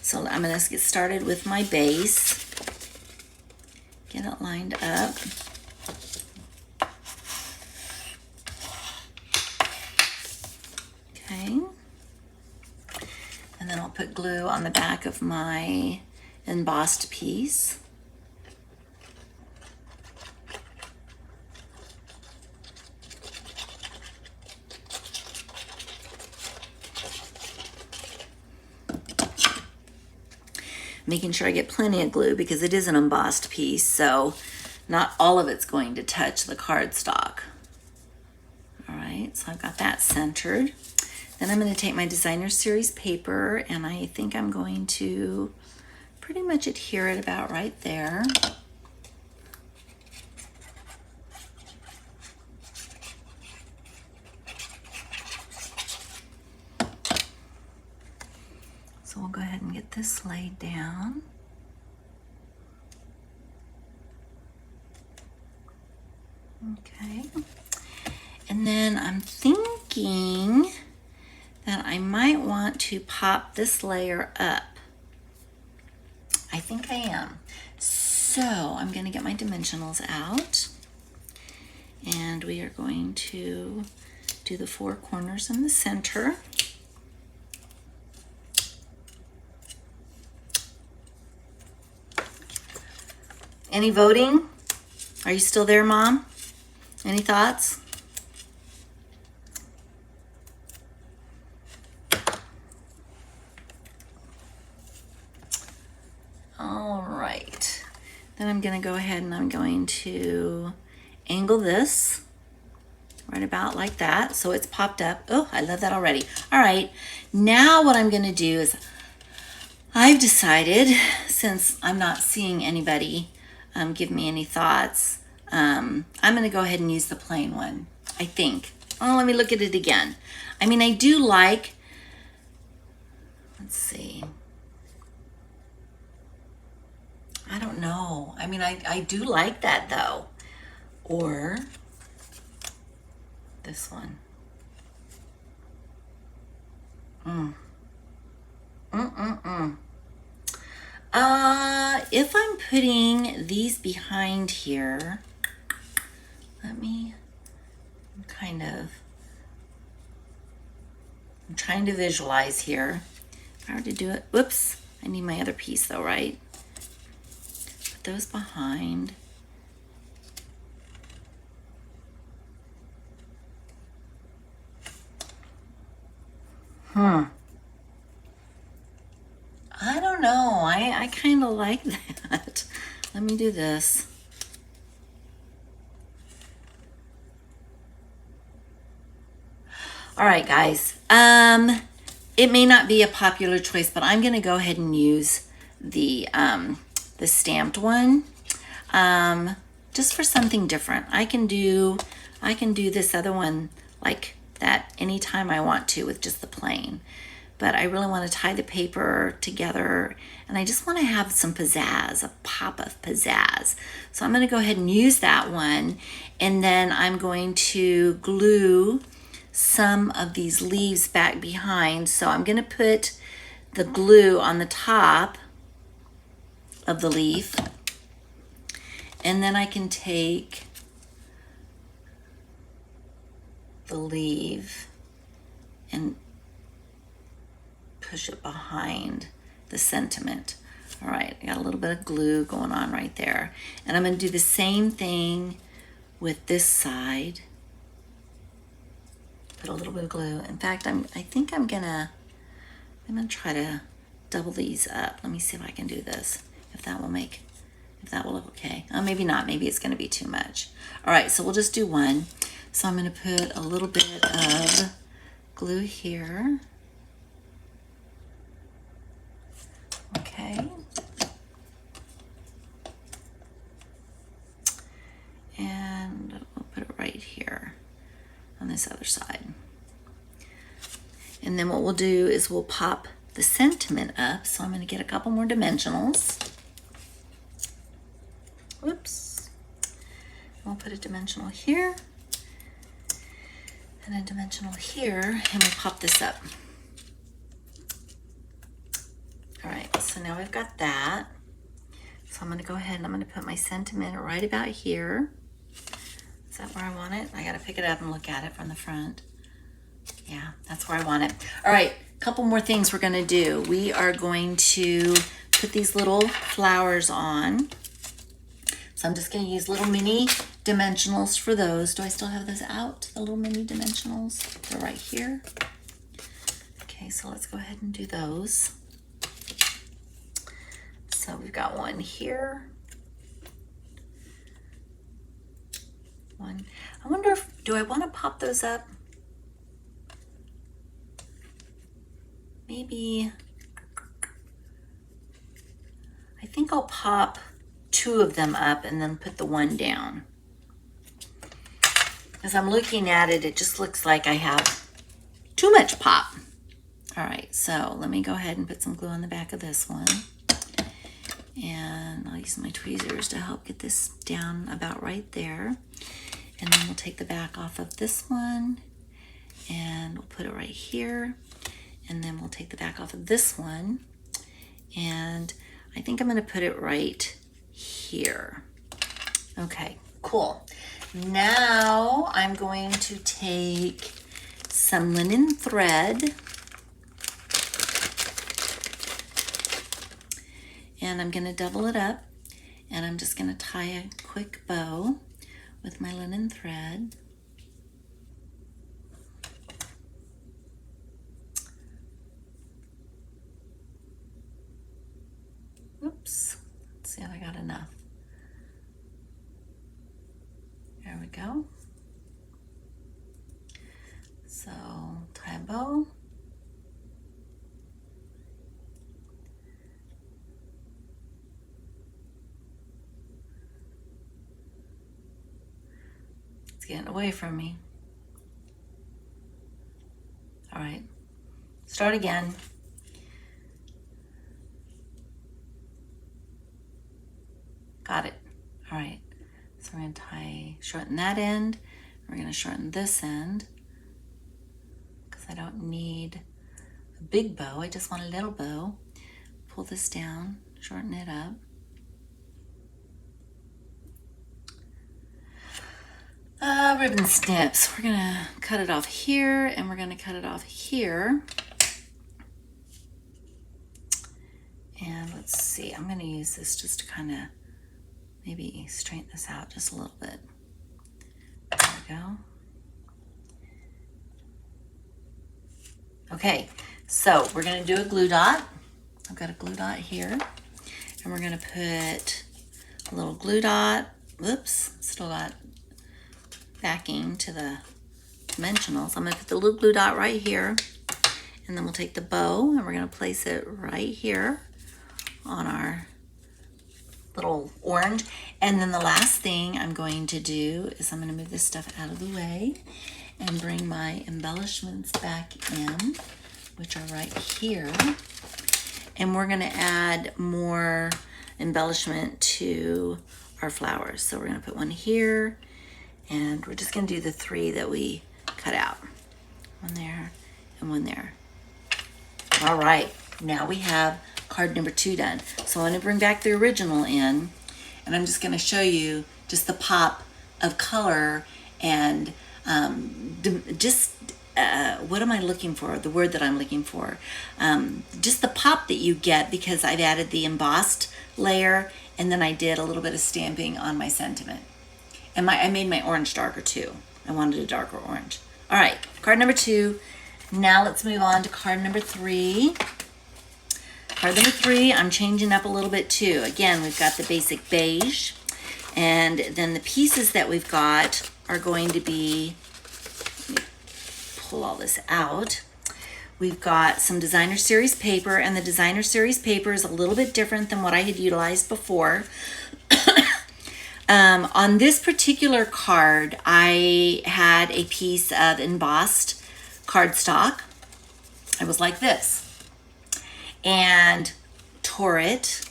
So I'm going to get started with my base. Get it lined up. Okay. And then I'll put glue on the back of my embossed piece. Making sure I get plenty of glue because it is an embossed piece, so not all of it's going to touch the cardstock. All right, so I've got that centered. Then I'm going to take my Designer Series paper, and I think I'm going to pretty much adhere it about right there. So we'll go ahead and get this laid down. Okay. And then I'm thinking that I might want to pop this layer up. I think I am. So I'm going to get my dimensionals out. And we are going to do the four corners in the center. Any voting? Are you still there, Mom? Any thoughts? All right. Then I'm going to go ahead and I'm going to angle this right about like that so it's popped up. Oh, I love that already. All right. Now what I'm going to do is I've decided, since I'm not seeing anybody give me any thoughts, I'm going to go ahead and use the plain one, I think. Oh, let me look at it again. I mean, I do like, let's see. I don't know. I mean, I do like that though. Or this one. If I'm putting these behind here, let me I'm trying to visualize here. If I were to do it, whoops, I need my other piece though, right? Put those behind. I don't know. I kind of like that. Let me do this. All right, guys. It may not be a popular choice, but I'm going to go ahead and use the stamped one, just for something different. I can do this other one like that anytime I want to with just the plain. But I really want to tie the paper together, and I just want to have some pizzazz, a pop of pizzazz. So I'm going to go ahead and use that one, and then I'm going to glue some of these leaves back behind. So I'm going to put the glue on the top of the leaf, and then I can take the leaf and push it behind the sentiment. All right, I got a little bit of glue going on right there. And I'm going to do the same thing with this side. Put a little bit of glue. In fact, I think I'm gonna try to double these up. Let me see if I can do this. If that will look okay. Maybe not. Maybe it's gonna be too much. All right, so we'll just do one. So I'm gonna put a little bit of glue here. Okay. And we'll put it right here on this other side. And then what we'll do is we'll pop the sentiment up. So I'm going to get a couple more dimensionals. Whoops. We'll put a dimensional here and a dimensional here, and we'll pop this up. All right, so now we've got that. So I'm going to go ahead and I'm going to put my sentiment right about here. Is that where I want it? I got to pick it up and look at it from the front. Yeah, that's where I want it. All right, a couple more things we're going to do. We are going to put these little flowers on. So I'm just going to use little mini dimensionals for those. Do I still have those out, the little mini dimensionals? They're right here. Okay, so let's go ahead and do those. So we've got one here. One. I wonder if, do I want to pop those up? Maybe, I think I'll pop two of them up and then put the one down. As I'm looking at it, it just looks like I have too much pop. All right, so let me go ahead and put some glue on the back of this one. And I'll use my tweezers to help get this down about right there. And then we'll take the back off of this one and we'll put it right here. And then we'll take the back off of this one. And I think I'm gonna put it right here. Okay, cool. Now I'm going to take some linen thread and I'm gonna double it up, and I'm just gonna tie a quick bow with my linen thread. Oops, let's see if I got enough. There we go. So tie a bow. It's getting away from me. All right, start again. Got it. All right, so we're gonna shorten that end. We're gonna shorten this end because I don't need a big bow. I just want a little bow. Pull this down, shorten it up. Ribbon snips. We're gonna cut it off here and we're gonna cut it off here. And let's see, I'm gonna use this just to kind of maybe straighten this out just a little bit. There we go. Okay, so we're gonna do a glue dot. I've got a glue dot here, and we're gonna put a little glue dot. Whoops, still got backing to the dimensionals. I'm gonna put the little glue dot right here, and then we'll take the bow and we're gonna place it right here on our little orange. And then the last thing I'm going to do is I'm gonna move this stuff out of the way and bring my embellishments back in, which are right here. And we're gonna add more embellishment to our flowers. So we're gonna put one here, and we're just gonna do the 3 that we cut out. One there and one there. All right, now we have card number 2 done. So I'm gonna bring back the original in, and I'm just gonna show you just the pop of color and what am I looking for? The word that I'm looking for. Just the pop that you get because I've added the embossed layer, and then I did a little bit of stamping on my sentiment. And I made my orange darker too. I wanted a darker orange. All right, card number 2. Now let's move on to card number 3. Card number 3, I'm changing up a little bit too. Again, we've got the basic beige, and then the pieces that we've got are going to be, let me pull all this out. We've got some designer series paper, and the designer series paper is a little bit different than what I had utilized before. On this particular card, I had a piece of embossed cardstock. It was like this, and tore it,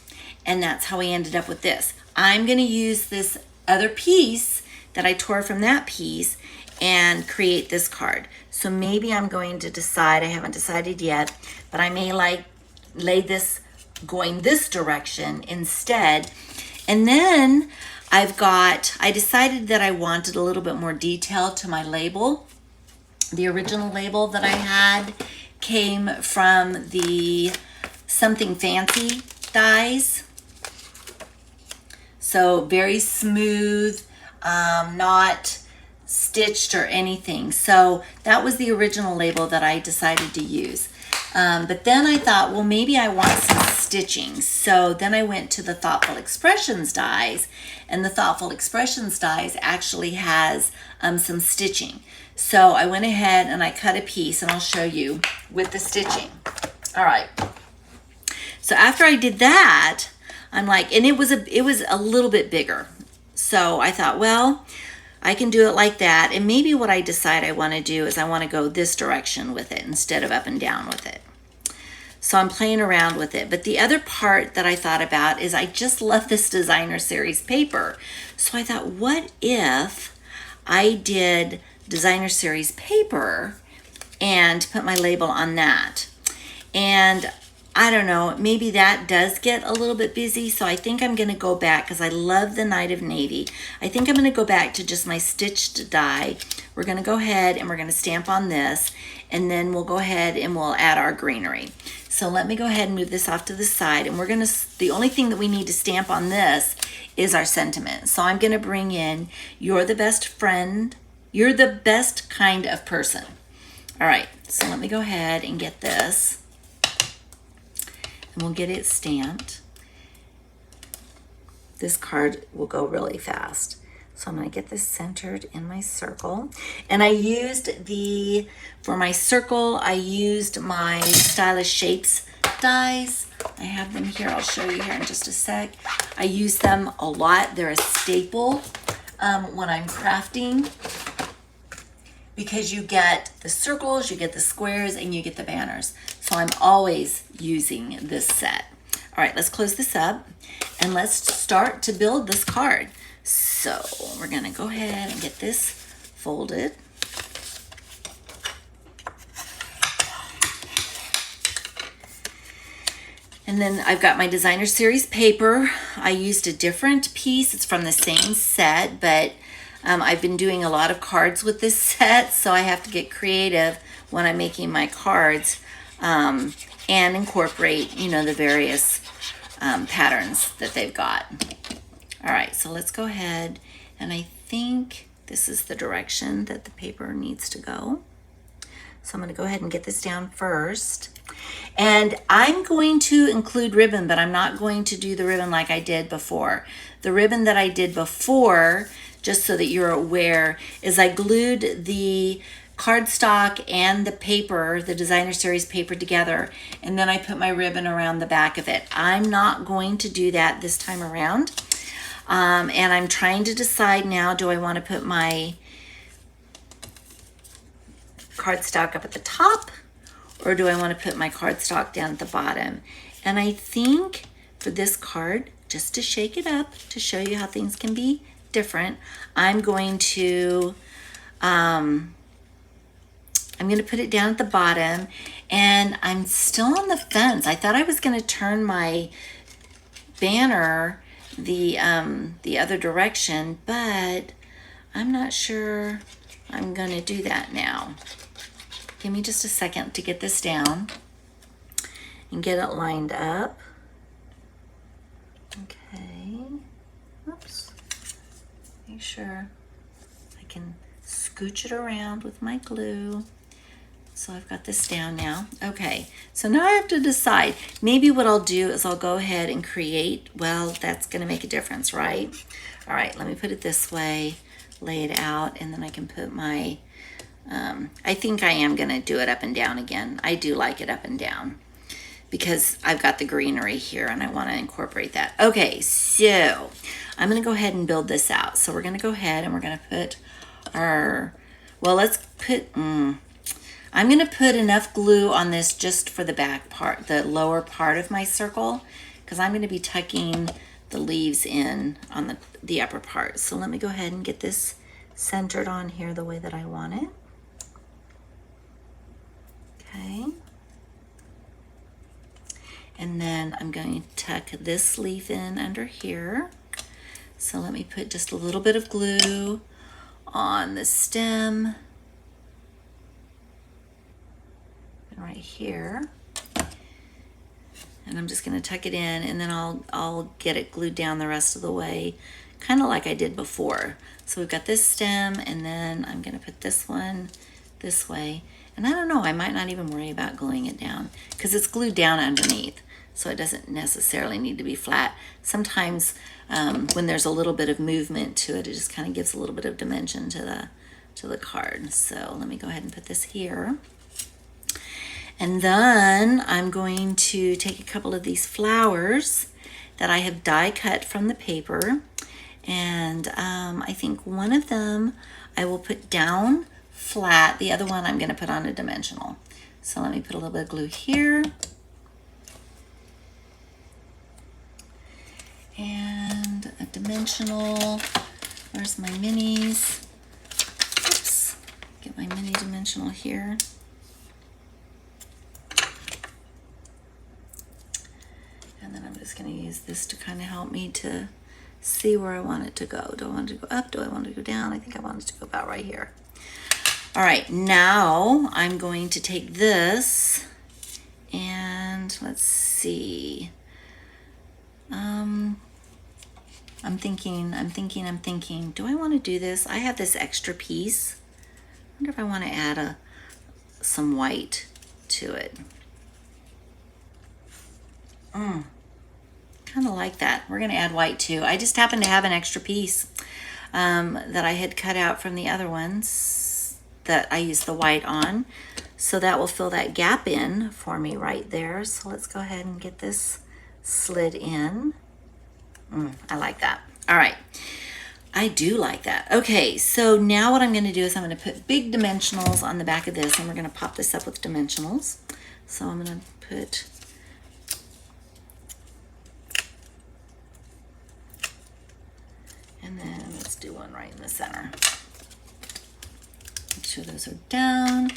and that's how I ended up with this. I'm gonna use this other piece that I tore from that piece and create this card. So maybe I'm going to decide, I haven't decided yet, but I may lay this going this direction instead. And then I decided that I wanted a little bit more detail to my label. The original label that I had came from the Something Fancy dies. So very smooth, not stitched or anything. So that was the original label that I decided to use. But then I thought, well, maybe I want some stitching. So then I went to the Thoughtful Expressions dies, and the Thoughtful Expressions dies actually has some stitching. So I went ahead and I cut a piece, and I'll show you with the stitching. All right. So after I did that, I'm like, and it was a little bit bigger. So I thought, well, I can do it like that. And maybe what I decide I want to do is I want to go this direction with it instead of up and down with it. So I'm playing around with it. But the other part that I thought about is I just love this designer series paper. So I thought, what if I did designer series paper and put my label on that? And I don't know, maybe that does get a little bit busy, so I think I'm going to go back, because I love the Night of Navy. I think I'm going to go back to just my stitched die. We're going to go ahead and we're going to stamp on this, and then we'll go ahead and we'll add our greenery. So let me go ahead and move this off to the side, and we're going to, the only thing that we need to stamp on this is our sentiment. So I'm going to bring in, you're the best friend, you're the best kind of person. All right, so let me go ahead and get this. And we'll get it stamped. This card will go really fast. So I'm going to get this centered in my circle. And I used for my circle, I used my Stylish Shapes dies. I have them here. I'll show you here in just a sec. I use them a lot. They're a staple when I'm crafting. because you get the circles, you get the squares, and you get the banners. So I'm always using this set. All right, let's close this up and let's start to build this card. So we're gonna go ahead and get this folded. And then I've got my designer series paper. I used a different piece. It's from the same set, but I've been doing a lot of cards with this set, so I have to get creative when I'm making my cards and incorporate, you know, the various patterns that they've got. All right, so let's go ahead, and I think this is the direction that the paper needs to go. So I'm going to go ahead and get this down first. And I'm going to include ribbon, but I'm not going to do the ribbon like I did before. The ribbon that I did before, just so that you're aware, is I glued the cardstock and the paper, the designer series paper, together, and then I put my ribbon around the back of it. I'm not going to do that this time around. And I'm trying to decide now, do I want to put my cardstock up at the top, or do I want to put my cardstock down at the bottom? And I think for this card, just to shake it up, to show you how things can be different, I'm going to put it down at the bottom, and I'm still on the fence. I thought I was going to turn my banner the other direction, but I'm not sure I'm going to do that now. Give me just a second to get this down and get it lined up. Okay. Oops. Make sure I can scooch it around with my glue. So I've got this down now. Okay, so now I have to decide. Maybe what I'll do is I'll go ahead and create, well, that's gonna make a difference, right? All right, let me put it this way, lay it out, and then I can put my, I think I am gonna do it up and down again. I do like it up and down because I've got the greenery here and I wanna incorporate that. Okay, so I'm gonna go ahead and build this out. So we're gonna go ahead and we're gonna put our, well, let's put, I'm gonna put enough glue on this just for the back part, the lower part of my circle, because I'm gonna be tucking the leaves in on the upper part. So let me go ahead and get this centered on here the way that I want it. Okay. And then I'm going to tuck this leaf in under here. So let me put just a little bit of glue on the stem. Right here, and I'm just going to tuck it in, and then I'll get it glued down the rest of the way, kind of like I did before. So we've got this stem, and then I'm going to put this one this way, and I don't know, I might not even worry about gluing it down because it's glued down underneath, so it doesn't necessarily need to be flat. Sometimes when there's a little bit of movement to it, it just kind of gives a little bit of dimension to the card. So let me go ahead and put this here. And then I'm going to take a couple of these flowers that I have die cut from the paper. And I think one of them I will put down flat. The other one I'm going to put on a dimensional. So let me put a little bit of glue here. And a dimensional. Where's my minis? Oops. Get my mini dimensional here. And then I'm just going to use this to kind of help me to see where I want it to go. Do I want it to go up? Do I want it to go down? I think I want it to go about right here. All right, now I'm going to take this and let's see. I'm thinking. Do I want to do this? I have this extra piece. I wonder if I want to add some white to it. Kind of like that. We're going to add white too. I just happen to have an extra piece that I had cut out from the other ones that I used the white on. So that will fill that gap in for me right there. So let's go ahead and get this slid in. I like that. All right. I do like that. Okay, so now what I'm going to do is I'm going to put big dimensionals on the back of this, and we're going to pop this up with dimensionals. So I'm going to put and then let's do one right in the center. Make sure those are down.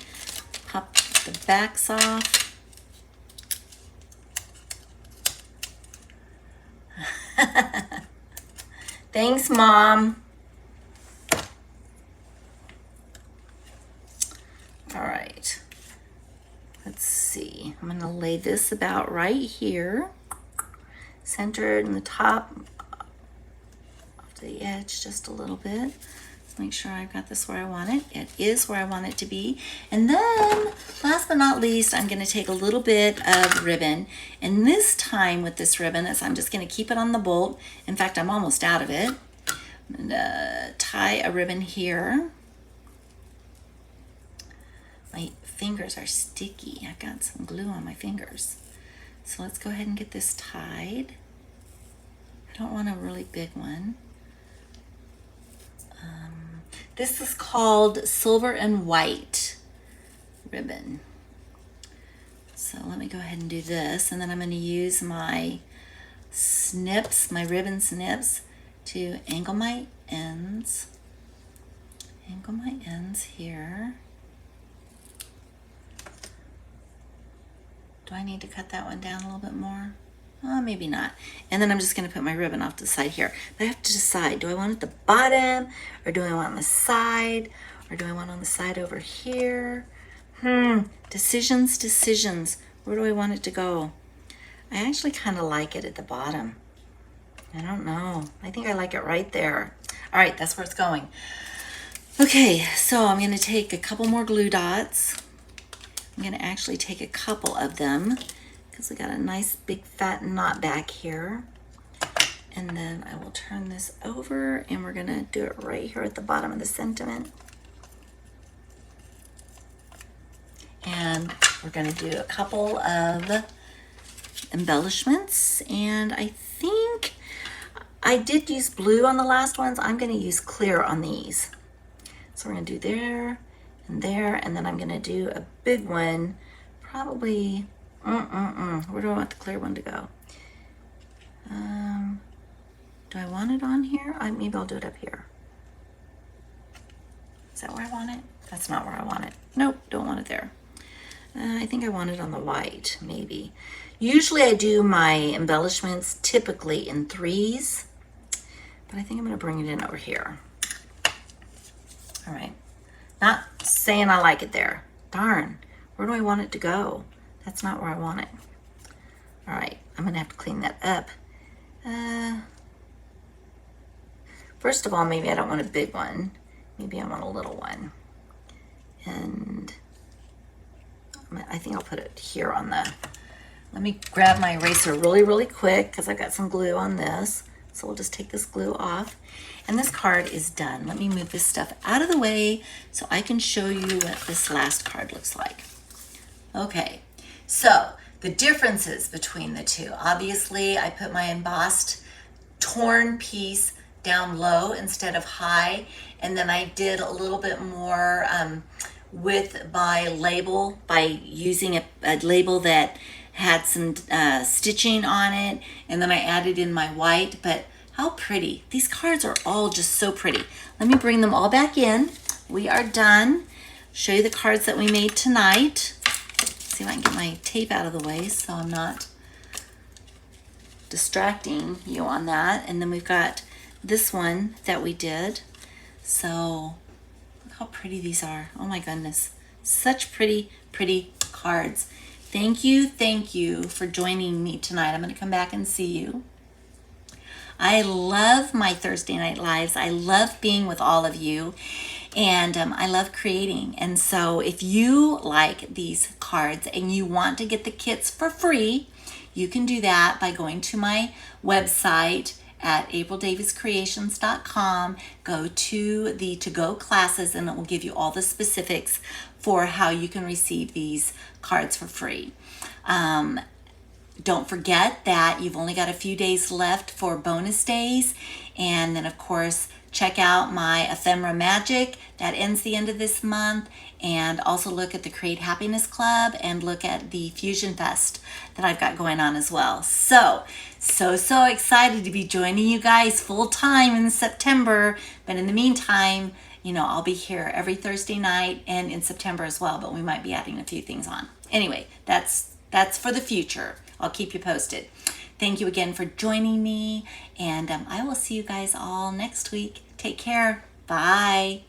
Pop the backs off. Thanks, Mom. All right. Let's see. I'm going to lay this about right here, centered in the top of the edge just a little bit. Let's make sure I've got this where I want it. It is where I want it to be. And then, last but not least, I'm going to take a little bit of ribbon. And this time with this ribbon is I'm just going to keep it on the bolt. In fact, I'm almost out of it. I'm going to tie a ribbon here. My fingers are sticky. I've got some glue on my fingers. So let's go ahead and get this tied. I don't want a really big one. This is called Silver and White ribbon. So let me go ahead and do this, and then I'm going to use my snips, my ribbon snips, to angle my ends. Angle my ends here. Do I need to cut that one down a little bit more? Oh, maybe not. And then I'm just going to put my ribbon off to the side here. But I have to decide, do I want it at the bottom, or do I want it on the side, or do I want it on the side over here? Decisions. Where do I want it to go? I actually kind of like it at the bottom. I don't know. I think I like it right there. All right, that's where it's going. Okay, so I'm going to take a couple more glue dots. I'm going to actually take a couple of them because we got a nice big fat knot back here. And then I will turn this over, and we're going to do it right here at the bottom of the sentiment. And we're going to do a couple of embellishments. And I think I did use blue on the last ones. I'm going to use clear on these. So we're going to do there and there, and then I'm going to do a big one, probably, where do I want the clear one to go? Do I want it on here? Maybe I'll do it up here. Is that where I want it? That's not where I want it. Nope, don't want it there. I think I want it on the white, maybe. Usually I do my embellishments typically in threes, but I think I'm going to bring it in over here. All right. Not saying I like it there. Darn, where do I want it to go? That's not where I want it. All right, I'm gonna have to clean that up. First of all, maybe I don't want a big one. Maybe I want a little one. And I think I'll put it here on the, let me grab my eraser really quick because I've got some glue on this. So we'll just take this glue off. And this card is done. Let me move this stuff out of the way so I can show you what this last card looks like. Okay, so the differences between the two. Obviously, I put my embossed torn piece down low instead of high. And then I did a little bit more with my label by using a label that had some stitching on it, and then I added in my white. But how pretty. These cards are all just so pretty. Let me bring them all back in. We are done. Show you the cards that we made tonight. See if I can get my tape out of the way so I'm not distracting you on that. And then we've got this one that we did. So look how pretty these are. Oh my goodness. Such pretty cards. Thank you for joining me tonight. I'm going to come back and see you. I love my Thursday night lives. I love being with all of you, and I love creating. And so if you like these cards and you want to get the kits for free, you can do that by going to my website at aprildaviscreations.com. Go to the to-go classes, and it will give you all the specifics for how you can receive these cards for free. Don't forget that you've only got a few days left for bonus days, and then of course check out my Ephemera Magic that ends the end of this month, and also look at the Create Happiness Club and look at the Fusion Fest that I've got going on as well. So excited to be joining you guys full time in September. But in the meantime, I'll be here every Thursday night and in September as well, but we might be adding a few things on. Anyway, that's for the future. I'll keep you posted. Thank you again for joining me, and I will see you guys all next week. Take care. Bye.